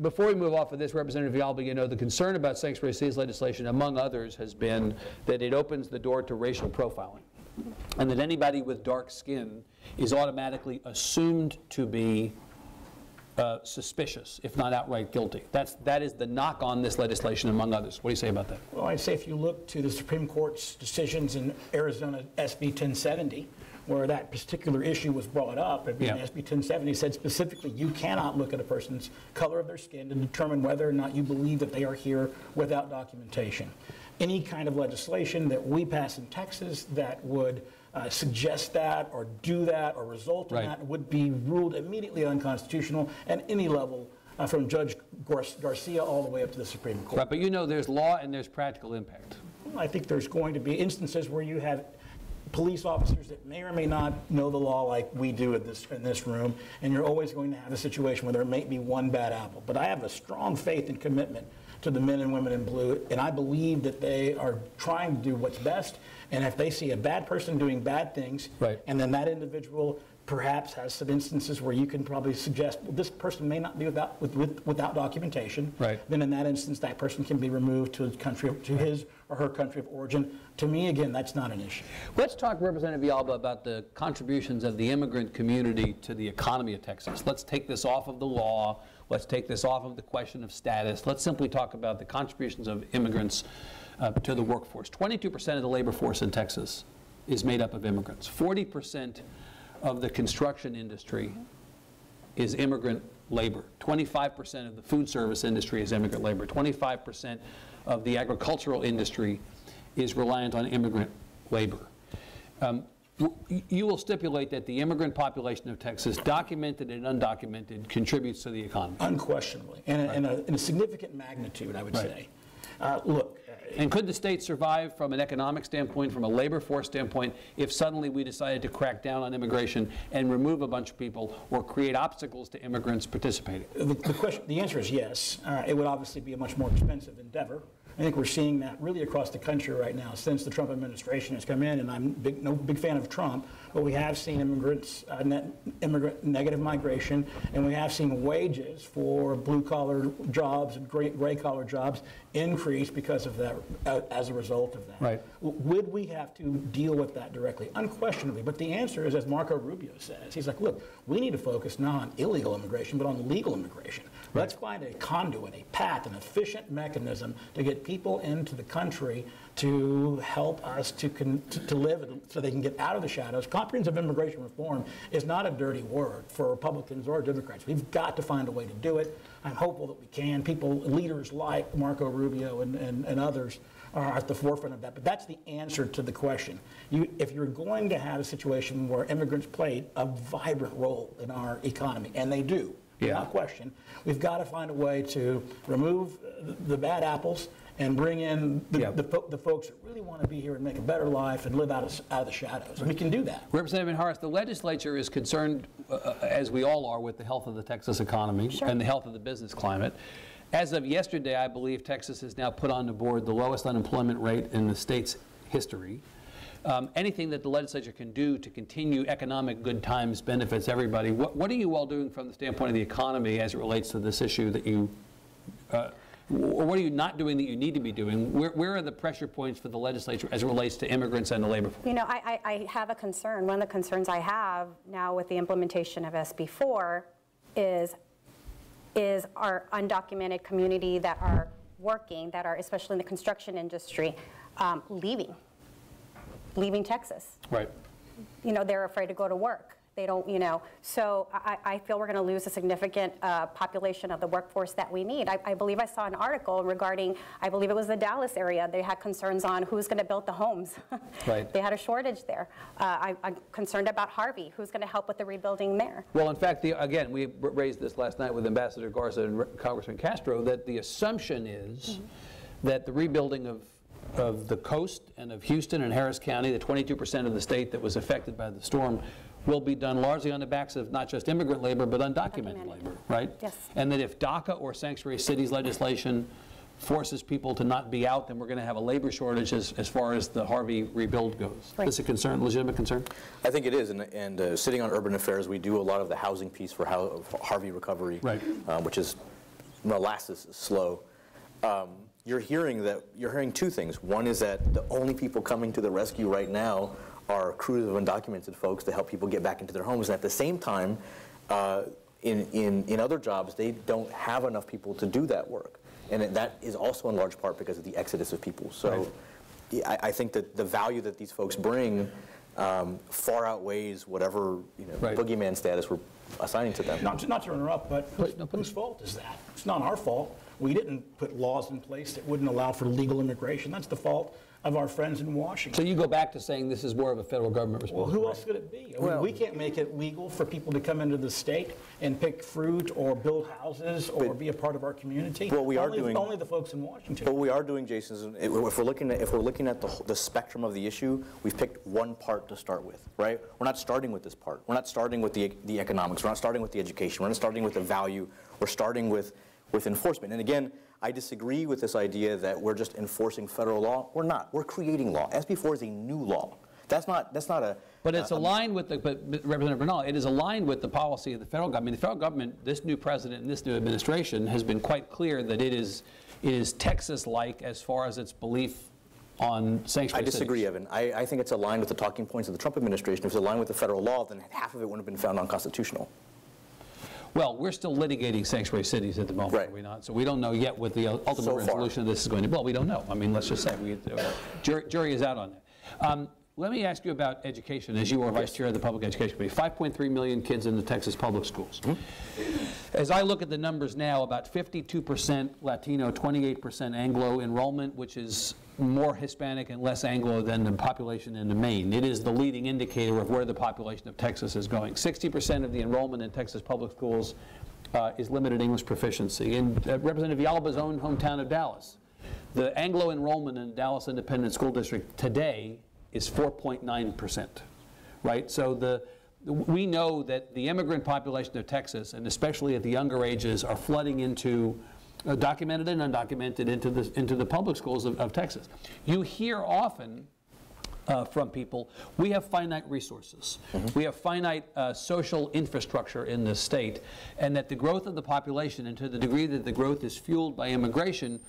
Before we move off of this, Representative Villalba, the concern about sanctuary cities legislation, among others, has been that it opens the door to racial profiling, and that anybody with dark skin is automatically assumed to be suspicious, if not outright guilty. That is the knock on this legislation, among others. What do you say about that? Well, I'd say if you look to the Supreme Court's decisions in Arizona SB 1070, where that particular issue was brought up, and SB 1070 said specifically you cannot look at a person's color of their skin to determine whether or not you believe that they are here without documentation. Any kind of legislation that we pass in Texas that would suggest that or do that or result in that would be ruled immediately unconstitutional at any level, from Judge Garcia all the way up to the Supreme Court. Right, but there's law and there's practical impact. I think there's going to be instances where you have police officers that may or may not know the law like we do in this room, and you're always going to have a situation where there may be one bad apple. But I have a strong faith and commitment to the men and women in blue, and I believe that they are trying to do what's best, and if they see a bad person doing bad things, and then that individual perhaps has some instances where you can probably suggest, well, this person may not be without documentation, then in that instance that person can be removed to his or her country of origin. To me, again, that's not an issue. Let's talk, Representative Villalba, about the contributions of the immigrant community to the economy of Texas. Let's take this off of the law. Let's take this off of the question of status. Let's simply talk about the contributions of immigrants to the workforce. 22% of the labor force in Texas is made up of immigrants. 40% of the construction industry is immigrant labor. 25% of the food service industry is immigrant labor. 25% of the agricultural industry is reliant on immigrant labor. You will stipulate that the immigrant population of Texas, documented and undocumented, contributes to the economy. Unquestionably, and in a significant magnitude, I would say. Look. And could the state survive from an economic standpoint, from a labor force standpoint, if suddenly we decided to crack down on immigration and remove a bunch of people or create obstacles to immigrants participating? The answer is yes. It would obviously be a much more expensive endeavor. I think we're seeing that really across the country right now since the Trump administration has come in, and I'm no big fan of Trump, but we have seen immigrant negative migration, and we have seen wages for blue-collar jobs and gray-collar jobs increase because of that, as a result of that. Right. Would we have to deal with that directly? Unquestionably, but the answer is, as Marco Rubio says, he's like, look, we need to focus not on illegal immigration, but on legal immigration. Right. Let's find a conduit, a path, an efficient mechanism to get people into the country to help us to live so they can get out of the shadows. Comprehensive immigration reform is not a dirty word for Republicans or Democrats. We've got to find a way to do it. I'm hopeful that we can. Leaders like Marco Rubio and others are at the forefront of that. But that's the answer to the question. If you're going to have a situation where immigrants play a vibrant role in our economy, and they do, without question, we've got to find a way to remove the bad apples and bring in the folks that really want to be here and make a better life and live out of the shadows. And we can do that. Representative Harris, the legislature is concerned, as we all are, with the health of the Texas economy and the health of the business climate. As of yesterday, I believe Texas has now put on the board the lowest unemployment rate in the state's history. Anything that the legislature can do to continue economic good times benefits everybody. What are you all doing from the standpoint of the economy as it relates to this issue that you, or what are you not doing that you need to be doing? Where are the pressure points for the legislature as it relates to immigrants and the labor force? I have a concern. One of the concerns I have now with the implementation of SB 4 is our undocumented community that are working, that are especially in the construction industry, leaving Texas. Right. They're afraid to go to work. They don't, you know, so I feel we're going to lose a significant population of the workforce that we need. I believe I saw an article regarding, I believe it was the Dallas area, they had concerns on who's going to build the homes. Right. They had a shortage there. I'm concerned about Harvey, who's going to help with the rebuilding there. Well, in fact, again, we raised this last night with Ambassador Garza and Congressman Castro, that the assumption is that the rebuilding of the coast and of Houston and Harris County, the 22% of the state that was affected by the storm, will be done largely on the backs of not just immigrant labor, but undocumented labor, right? Yes. And that if DACA or sanctuary cities legislation forces people to not be out, then we're going to have a labor shortage as far as the Harvey rebuild goes. Right. Is this a concern, legitimate concern? I think it is, and sitting on urban affairs, we do a lot of the housing piece for Harvey recovery, Right. Which is molasses slow. You're hearing two things. One is that the only people coming to the rescue right now are crews of undocumented folks to help people get back into their homes, and at the same time, in other jobs, they don't have enough people to do that work. And that is also in large part because of the exodus of people. So right. I think that the value that these folks bring far outweighs whatever right. boogeyman status we're assigning to them. Not to interrupt, but whose fault is that? It's not our fault. We didn't put laws in place that wouldn't allow for legal immigration. That's the fault of our friends in Washington. So you go back to saying this is more of a federal government responsibility. Well, who else could it be? Well, we can't make it legal for people to come into the state and pick fruit or build houses or be a part of our community. Well, we are only the folks in Washington. What we are doing, Jason, is if we're looking at the spectrum of the issue, we've picked one part to start with, right? We're not starting with this part. We're not starting with the economics. We're not starting with the education. We're not starting with the value. We're starting with enforcement. And again, I disagree with this idea that we're just enforcing federal law. We're not. We're creating law. SB 4 is a new law. That's not a. But it's aligned with the. But Representative Bernal, it is aligned with the policy of the federal government. The federal government, this new president and this new administration, has been quite clear that it is Texas-like as far as its belief on sanctuary cities. I disagree, Evan. I think it's aligned with the talking points of the Trump administration. If it's aligned with the federal law, then half of it wouldn't have been found unconstitutional. Well, we're still litigating sanctuary cities at the moment, right. are we not? So we don't know yet what the ultimate resolution of this is going to be. Well, we don't know. I mean, let's just say jury is out on that. Let me ask you about education, as you are Vice Chair of the Public Education Committee. 5.3 million kids in the Texas public schools. Mm-hmm. As I look at the numbers now, about 52% Latino, 28% Anglo enrollment, which is more Hispanic and less Anglo than the population in the main. It is the leading indicator of where the population of Texas is going. 60% of the enrollment in Texas public schools is limited English proficiency. In Representative Villalba's own hometown of Dallas, the Anglo enrollment in Dallas Independent School District today is 4.9%, right? So we know that the immigrant population of Texas, and especially at the younger ages, are flooding into documented and undocumented into the public schools of Texas. You hear often from people, we have finite resources. Mm-hmm. We have finite social infrastructure in this state, and that the growth of the population, and to the degree that the growth is fueled by immigration,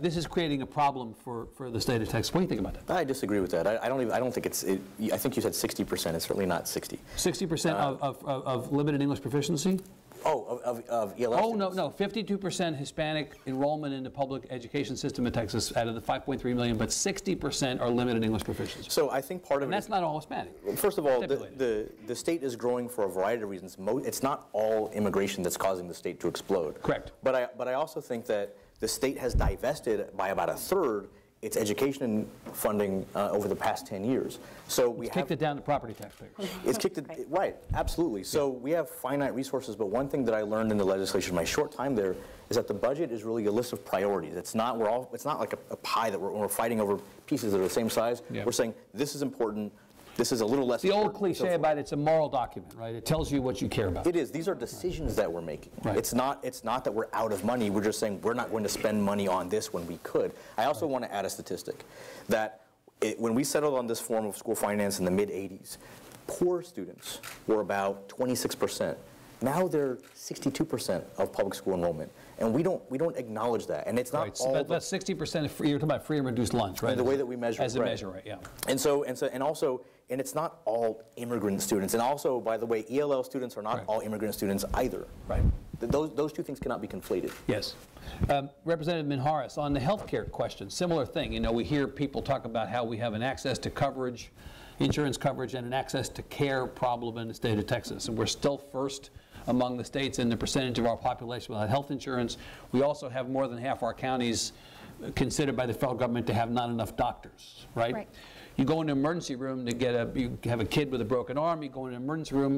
this is creating a problem for the state of Texas. What do you think about that? I disagree with that. I don't think it's. I think you said 60%. It's certainly not 60. 60% of limited English proficiency? Oh, of ELL Oh, students. no. 52% Hispanic enrollment in the public education system in Texas out of the 5.3 million, but 60% are limited English proficiency. So I think part of and it. that's not all Hispanic. First of all, the state is growing for a variety of reasons. It's not all immigration that's causing the state to explode. Correct. But I also think that the state has divested by about a third its education funding over the past 10 years. So we kicked it down to property taxpayers. It's kicked it, right, absolutely. So we have finite resources, but one thing that I learned in the legislature in my short time there is that the budget is really a list of priorities. It's not like a pie that we're fighting over pieces that are the same size. Yeah. We're saying this is important. This is a little less important. The old cliche about it's a moral document, right? It tells you what you care about. It is. These are decisions that we're making. Right. It's not that we're out of money. We're just saying we're not going to spend money on this when we could. I also want to add a statistic that when we settled on this form of school finance in the mid-'80s, poor students were about 26%. Now they're 62% of public school enrollment, and we don't acknowledge that. And it's not right. all. So that's 60%. You're talking about free and reduced lunch, right? And the way that we measure as it, a measure, right? Yeah. And it's not all immigrant students. And also, by the way, ELL students are not all immigrant students either. Right. Those two things cannot be conflated. Yes. Representative Minharis, on the health care question, similar thing. You know, we hear people talk about how we have an access to coverage insurance coverage and an access to care problem in the state of Texas. And we're still first among the states in the percentage of our population without health insurance. We also have more than half our counties considered by the federal government to have not enough doctors, right? You go into an emergency room to you have a kid with a broken arm, you go into an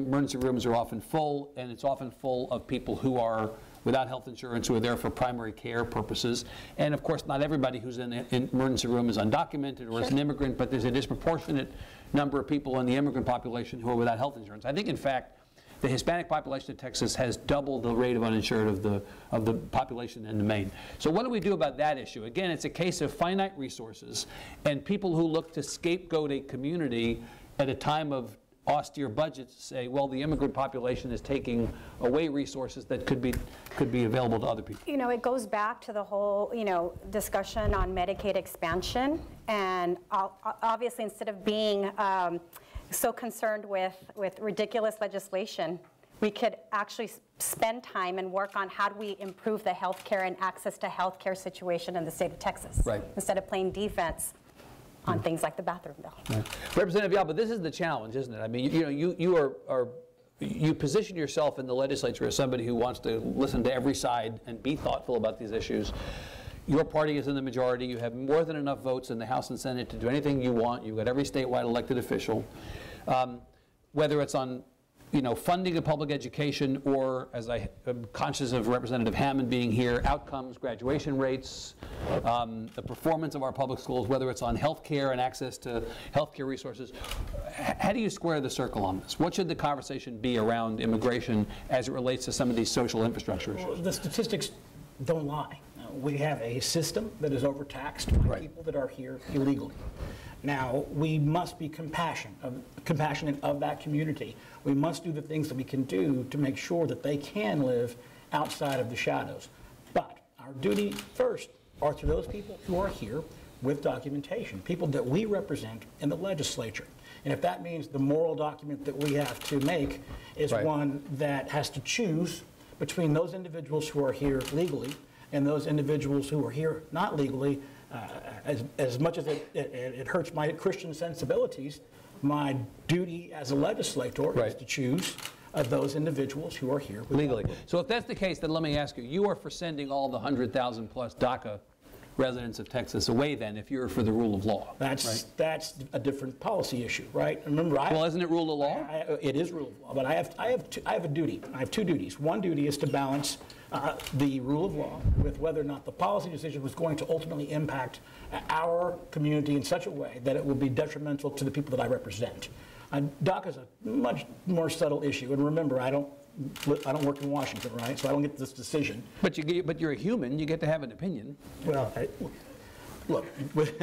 emergency rooms are often full, and it's often full of people who are without health insurance, who are there for primary care purposes. And of course, not everybody who's in an emergency room is undocumented or is an immigrant, but there's a disproportionate number of people in the immigrant population who are without health insurance. I think, in fact, the Hispanic population of Texas has doubled the rate of uninsured of the population in Maine. So what do we do about that issue? Again, it's a case of finite resources, and people who look to scapegoat a community at a time of austere budgets say, well, the immigrant population is taking away resources that could be available to other people. You know, it goes back to the whole, discussion on Medicaid expansion, and obviously instead of being so concerned with ridiculous legislation, we could actually spend time and work on how do we improve the health care and access to health care situation in the state of Texas, instead of playing defense on things like the bathroom bill. Representative Yalba, this is the challenge, isn't it? I mean, you position yourself in the legislature as somebody who wants to listen to every side and be thoughtful about these issues. Your party is in the majority. You have more than enough votes in the House and Senate to do anything you want. You've got every statewide elected official. Whether it's on funding of public education or, as I am conscious of Representative Hammond being here, outcomes, graduation rates, the performance of our public schools, whether it's on health care and access to health care resources. How do you square the circle on this? What should the conversation be around immigration as it relates to some of these social infrastructure issues? Well, the statistics don't lie. We have a system that is overtaxed by people that are here illegally. Now, we must be compassionate of that community. We must do the things that we can do to make sure that they can live outside of the shadows. But our duty first are to those people who are here with documentation, people that we represent in the legislature. And if that means the moral document that we have to make is one that has to choose between those individuals who are here legally and those individuals who are here not legally, as much as it hurts my Christian sensibilities, my duty as a legislator is to choose those individuals who are here legally. So if that's the case, then let me ask you, you are for sending all the 100,000 plus DACA residents of Texas away then if you're for the rule of law. That's a different policy issue, right? Remember, well, isn't it rule of law? It is rule of law, but I have a duty. I have two duties. One duty is to balance the rule of law with whether or not the policy decision was going to ultimately impact our community in such a way that it will be detrimental to the people that I represent. DACA is a much more subtle issue, and remember, I don't work in Washington, right? So I don't get this decision. But you're a human. You get to have an opinion. Well, look, with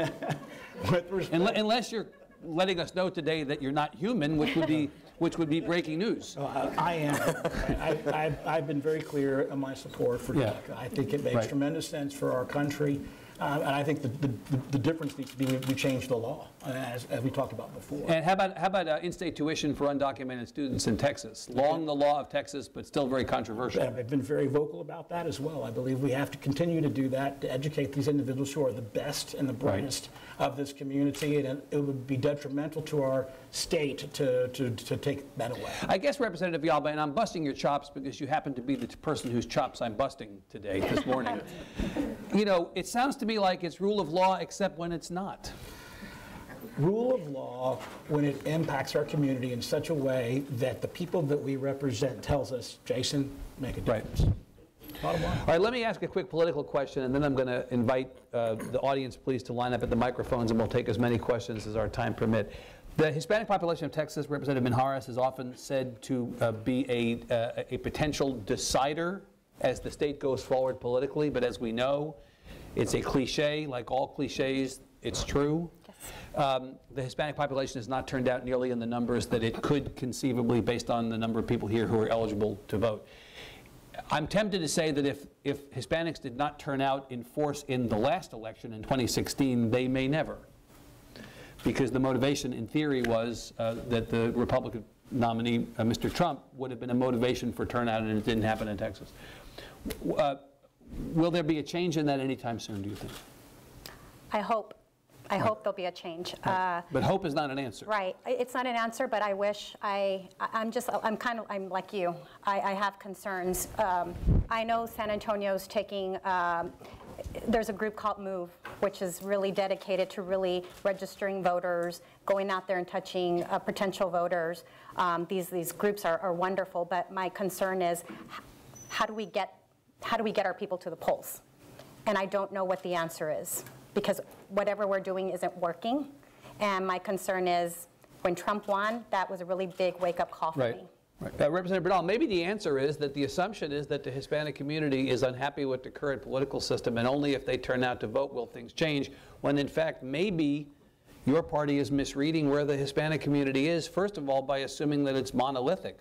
respect, unless you're letting us know today that you're not human, which would be breaking news. I am. I've been very clear in my support for DACA. I think it makes tremendous sense for our country. And I think the difference needs to be we change the law, as we talked about before. And how about in-state tuition for undocumented students in Texas? Long the law of Texas, but still very controversial. I've been very vocal about that as well. I believe we have to continue to do that, to educate these individuals who are the best and the brightest of this community, and it would be detrimental to our state to take that away. I guess, Representative Yalba, and I'm busting your chops because you happen to be the person whose chops I'm busting this morning. It sounds to me like it's rule of law except when it's not. Rule of law when it impacts our community in such a way that the people that we represent tells us, Jason, make a difference. Bottom line. All right, let me ask a quick political question, and then I'm going to invite the audience, please, to line up at the microphones, and we'll take as many questions as our time permit. The Hispanic population of Texas, Representative Minjares, is often said to be a potential decider as the state goes forward politically, but as we know, it's a cliche. Like all cliches, it's true. The Hispanic population has not turned out nearly in the numbers that it could conceivably based on the number of people here who are eligible to vote. I'm tempted to say that if Hispanics did not turn out in force in the last election in 2016, they may never. Because the motivation, in theory, was that the Republican nominee, Mr. Trump, would have been a motivation for turnout, and it didn't happen in Texas. Will there be a change in that anytime soon, do you think? I hope I hope there'll be a change. But hope is not an answer. Right. It's not an answer, but I wish I'm like you. I have concerns. I know San Antonio's taking, there's a group called MOVE, which is really dedicated to really registering voters, going out there and touching potential voters. These groups are wonderful, but my concern is how do we get our people to the polls? And I don't know what the answer is, because whatever we're doing isn't working. And my concern is, when Trump won, that was a really big wake-up call for me. Right. Representative Bernal, maybe the answer is that the assumption is that the Hispanic community is unhappy with the current political system, and only if they turn out to vote will things change, when in fact maybe your party is misreading where the Hispanic community is, first of all, by assuming that it's monolithic.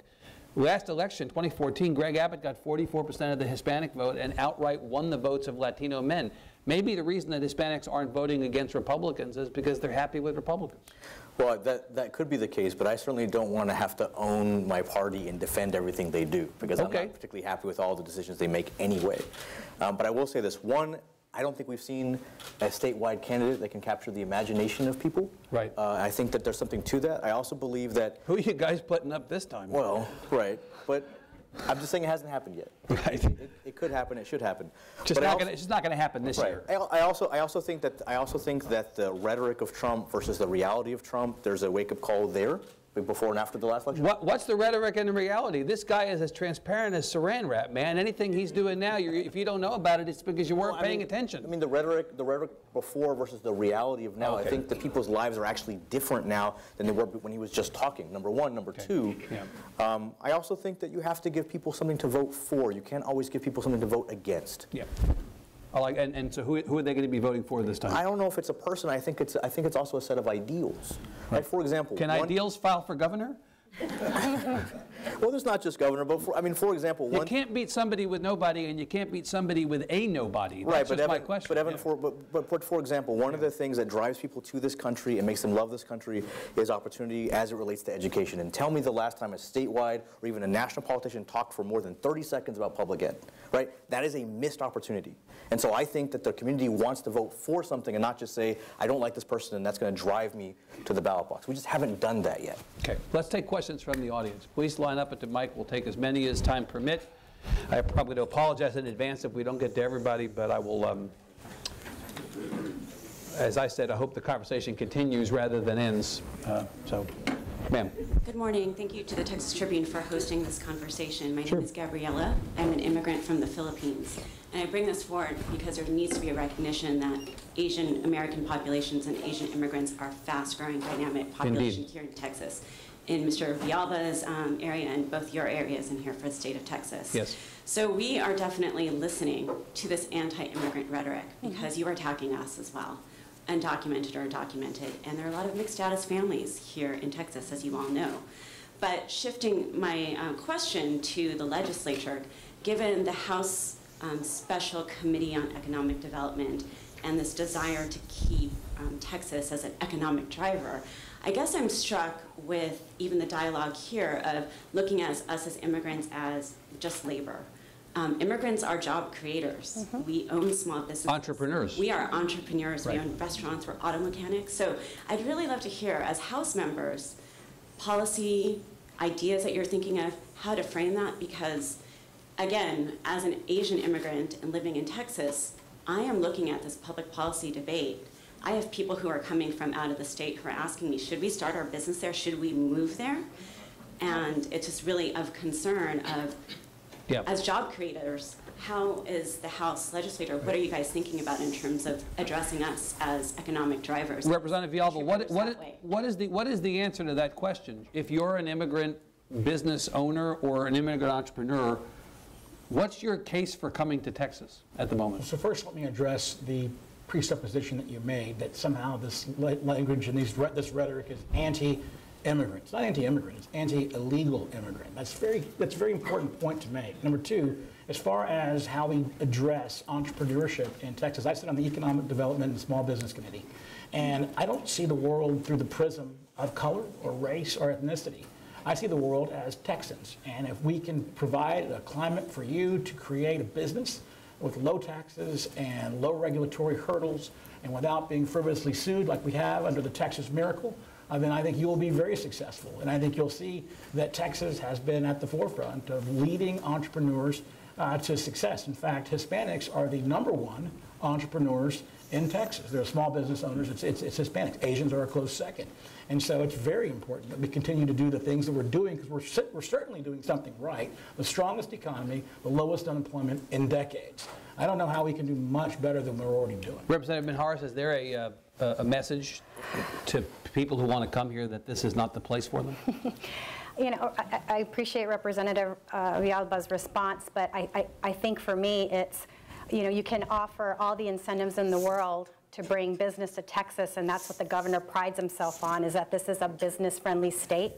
Last election, 2014, Greg Abbott got 44% of the Hispanic vote and outright won the votes of Latino men. Maybe the reason that Hispanics aren't voting against Republicans is because they're happy with Republicans. Well, that could be the case, but I certainly don't want to have to own my party and defend everything they do, because I'm not particularly happy with all the decisions they make anyway. But I will say this. One, I don't think we've seen a statewide candidate that can capture the imagination of people. Right. I think that there's something to that. I also believe that... Who are you guys putting up this time? Well, right. But I'm just saying it hasn't happened yet. Right. It could happen. It should happen. It's just not going to happen this year. I also think that the rhetoric of Trump versus the reality of Trump, there's a wake-up call there before and after the last election. What's the rhetoric and the reality? This guy is as transparent as Saran wrap, man. Anything he's doing now, if you don't know about it, it's because you weren't paying attention. I mean, the rhetoric before versus the reality of now. I think that people's lives are actually different now than they were when he was just talking. Number one. Number two, I also think that you have to give people something to vote for. You can't always give people something to vote against. Yeah. And so who are they going to be voting for this time? I don't know if it's a person. I think it's also a set of ideals. Right? For example, can ideals file for governor? Well, there's not just governor, but for example, you can't beat somebody with nobody, and you can't beat somebody with a nobody. That's right, just my question. But Evan, for example, one of the things that drives people to this country and makes them love this country is opportunity as it relates to education. And tell me the last time a statewide or even a national politician talked for more than 30 seconds about public ed. Right? That is a missed opportunity. And so I think that the community wants to vote for something and not just say, I don't like this person and that's going to drive me to the ballot box. We just haven't done that yet. Okay, let's take questions from the audience. Please line up at the mic. We'll take as many as time permit. I probably do apologize in advance if we don't get to everybody, but I will, as I said, I hope the conversation continues rather than ends. Ma'am. Good morning. Thank you to the Texas Tribune for hosting this conversation. My name is Gabriella. I'm an immigrant from the Philippines. And I bring this forward because there needs to be a recognition that Asian American populations and Asian immigrants are fast-growing, dynamic populations here in Texas. In Mr. Villalba's area and both your areas and here for the state of Texas. Yes. So we are definitely listening to this anti-immigrant rhetoric because you are attacking us as well. Undocumented or documented, and there are a lot of mixed status families here in Texas, as you all know. But shifting my question to the legislature, given the House Special Committee on Economic Development and this desire to keep Texas as an economic driver, I guess I'm struck with even the dialogue here of looking at us as immigrants as just labor. Immigrants are job creators. We own small businesses. Entrepreneurs. We are entrepreneurs. Right. We own restaurants. We're auto mechanics. So I'd really love to hear, as House members, policy ideas that you're thinking of, how to frame that, because, again, as an Asian immigrant and living in Texas, I am looking at this public policy debate. I have people who are coming from out of the state who are asking me, should we start our business there? Should we move there? And it's just really of concern of, as job creators, how is the House legislature, what are you guys thinking about in terms of addressing us as economic drivers? Representative Villalba, what is the answer to that question? If you're an immigrant business owner or an immigrant entrepreneur, what's your case for coming to Texas at the moment? So first, let me address the presupposition that you made that somehow this language and this rhetoric is anti-immigrant. It's not anti-immigrant, it's anti-illegal immigrant. That's a very important point to make. Number two, as far as how we address entrepreneurship in Texas, I sit on the Economic Development and Small Business Committee, and I don't see the world through the prism of color or race or ethnicity. I see the world as Texans, and if we can provide a climate for you to create a business with low taxes and low regulatory hurdles and without being frivolously sued like we have under the Texas Miracle, then I think you will be very successful. And I think you'll see that Texas has been at the forefront of leading entrepreneurs to success. In fact, Hispanics are the #1 entrepreneurs in Texas. They're small business owners. It's Hispanics. Asians are a close second. And so it's very important that we continue to do the things that we're doing, because we're certainly doing something right. The strongest economy, the lowest unemployment in decades. I don't know how we can do much better than we're already doing. Representative Minharas, is there a message to people who want to come here that this is not the place for them? You know, I appreciate Representative Villalba's response, but I think for me it's, you know, you can offer all the incentives in the world to bring business to Texas, and that's what the governor prides himself on, is that this is a business-friendly state.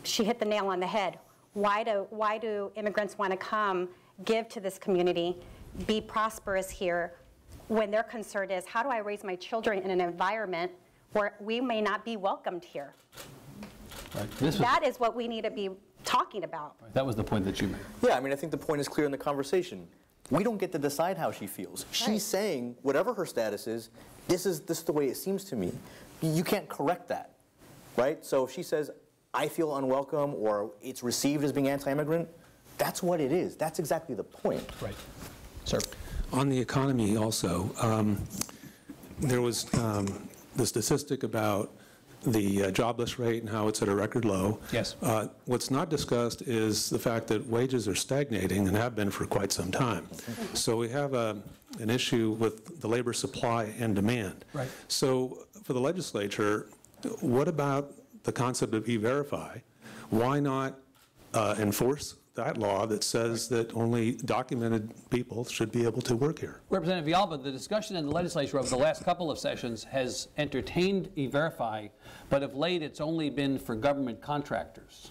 She hit the nail on the head. Why do immigrants want to come, give to this community, be prosperous here, when their concern is, how do I raise my children in an environment where we may not be welcomed here? Right. That is what we need to be talking about. Right. That was the point that you made. Yeah, I mean, I think the point is clear in the conversation. We don't get to decide how she feels. Right. She's saying, whatever her status is, this is the way it seems to me. You can't correct that, right? So if she says, I feel unwelcome, or it's received as being anti-immigrant, that's what it is. That's exactly the point. Right. Sir. On the economy also, there was the statistic about the jobless rate and how it's at a record low. Yes. What's not discussed is the fact that wages are stagnating and have been for quite some time. So we have an issue with the labor supply and demand. Right. So for the legislature, what about the concept of E-Verify? Why not enforce that law that says that only documented people should be able to work here? Representative Villalba, the discussion in the legislature over the last couple of sessions has entertained E-Verify, but of late it's only been for government contractors,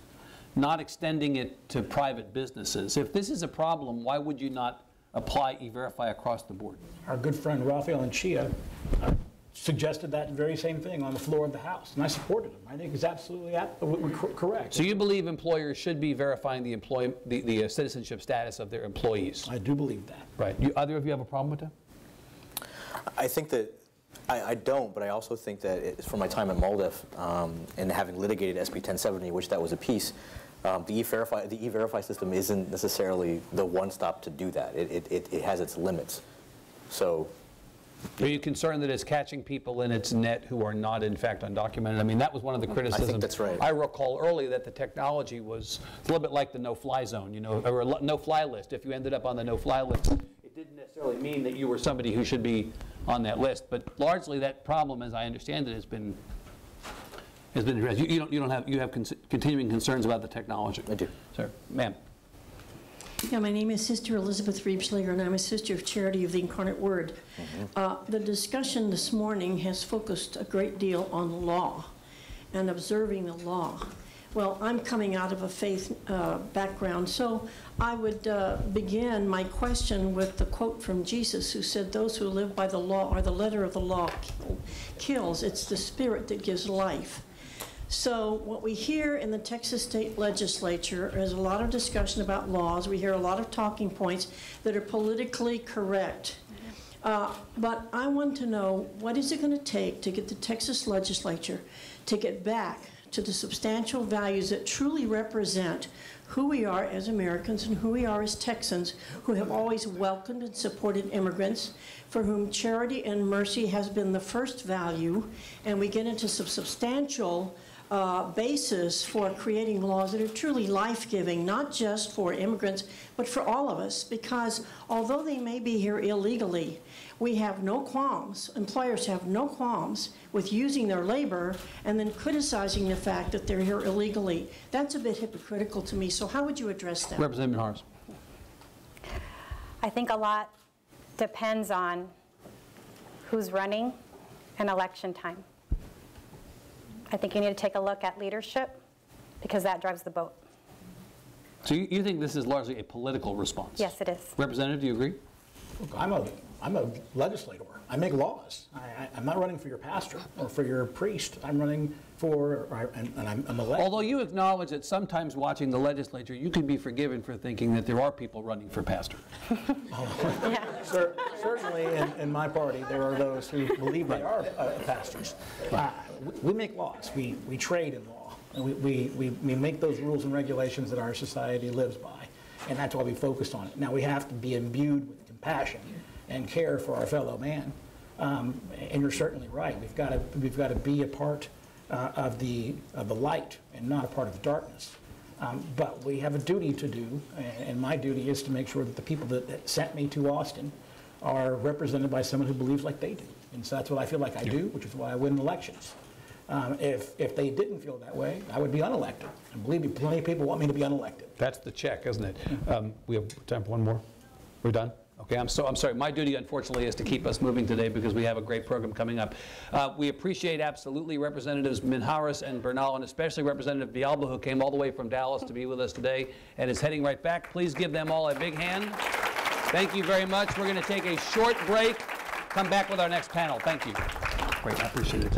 not extending it to private businesses. If this is a problem, why would you not apply E-Verify across the board? Our good friend Rafael Anchia suggested that very same thing on the floor of the House, and I supported him. I think it's absolutely correct. So you believe employers should be verifying the citizenship status of their employees? I do believe that. Right. Either of you have a problem with that? I think that I don't, but I also think that from my time at MALDEF and having litigated SB 1070, which that was a piece, the E-Verify system isn't necessarily the one stop to do that. It has its limits. So. Are you concerned that it's catching people in its net who are not, in fact, undocumented? I mean, that was one of the criticisms. I think that's right. I recall early that the technology was a little bit like the no-fly zone, you know, or a no-fly list. If you ended up on the no-fly list, it didn't necessarily mean that you were somebody who should be on that list. But largely, that problem, as I understand it, has been addressed. You have continuing concerns about the technology. I do. Sir, ma'am. Yeah, my name is Sister Elizabeth Riebschlager, and I'm a Sister of Charity of the Incarnate Word. The discussion this morning has focused a great deal on law and observing the law. Well, I'm coming out of a faith background, so I would begin my question with the quote from Jesus, who said, "Those who live by the law, or the letter of the law, kills. It's the spirit that gives life." So what we hear in the Texas State Legislature is a lot of discussion about laws. We hear a lot of talking points that are politically correct. But I want to know, what is it going to take to get the Texas Legislature to get back to the substantial values that truly represent who we are as Americans and who we are as Texans, who have always welcomed and supported immigrants, for whom charity and mercy has been the first value, and we get into some substantial basis for creating laws that are truly life-giving, not just for immigrants, but for all of us, because although they may be here illegally, we have no qualms, employers have no qualms with using their labor and then criticizing the fact that they're here illegally. That's a bit hypocritical to me, so how would you address that? Representative Minharas. I think a lot depends on who's running and election time. I think you need to take a look at leadership, because that drives the boat. So you think this is largely a political response? Yes, it is. Representative, do you agree? Look, I'm a legislator. I make laws. I'm not running for your pastor or for your priest. I'm running for, and I'm elected. Although you acknowledge that sometimes watching the legislature, you can be forgiven for thinking that there are people running for pastor. Yeah. Certainly in my party, there are those who believe they are pastors. We make laws. We trade in law. And we make those rules and regulations that our society lives by. And that's why we focused on it. Now, we have to be imbued with compassion and care for our fellow man. And you're certainly right. We've got to be a part of the light and not a part of the darkness. But we have a duty to do, and my duty is to make sure that the people that sent me to Austin are represented by someone who believes like they do. And so that's what I feel like I do, which is why I win elections. If they didn't feel that way, I would be unelected. And believe me, plenty of people want me to be unelected. That's the check, isn't it? We have time for one more. We're done? Okay, I'm sorry. My duty, unfortunately, is to keep us moving today because we have a great program coming up. We appreciate absolutely Representatives Minharis and Bernal, and especially Representative Villalba, who came all the way from Dallas to be with us today and is heading right back. Please give them all a big hand. Thank you very much. We're going to take a short break. Come back with our next panel. Thank you. Great, I appreciate it.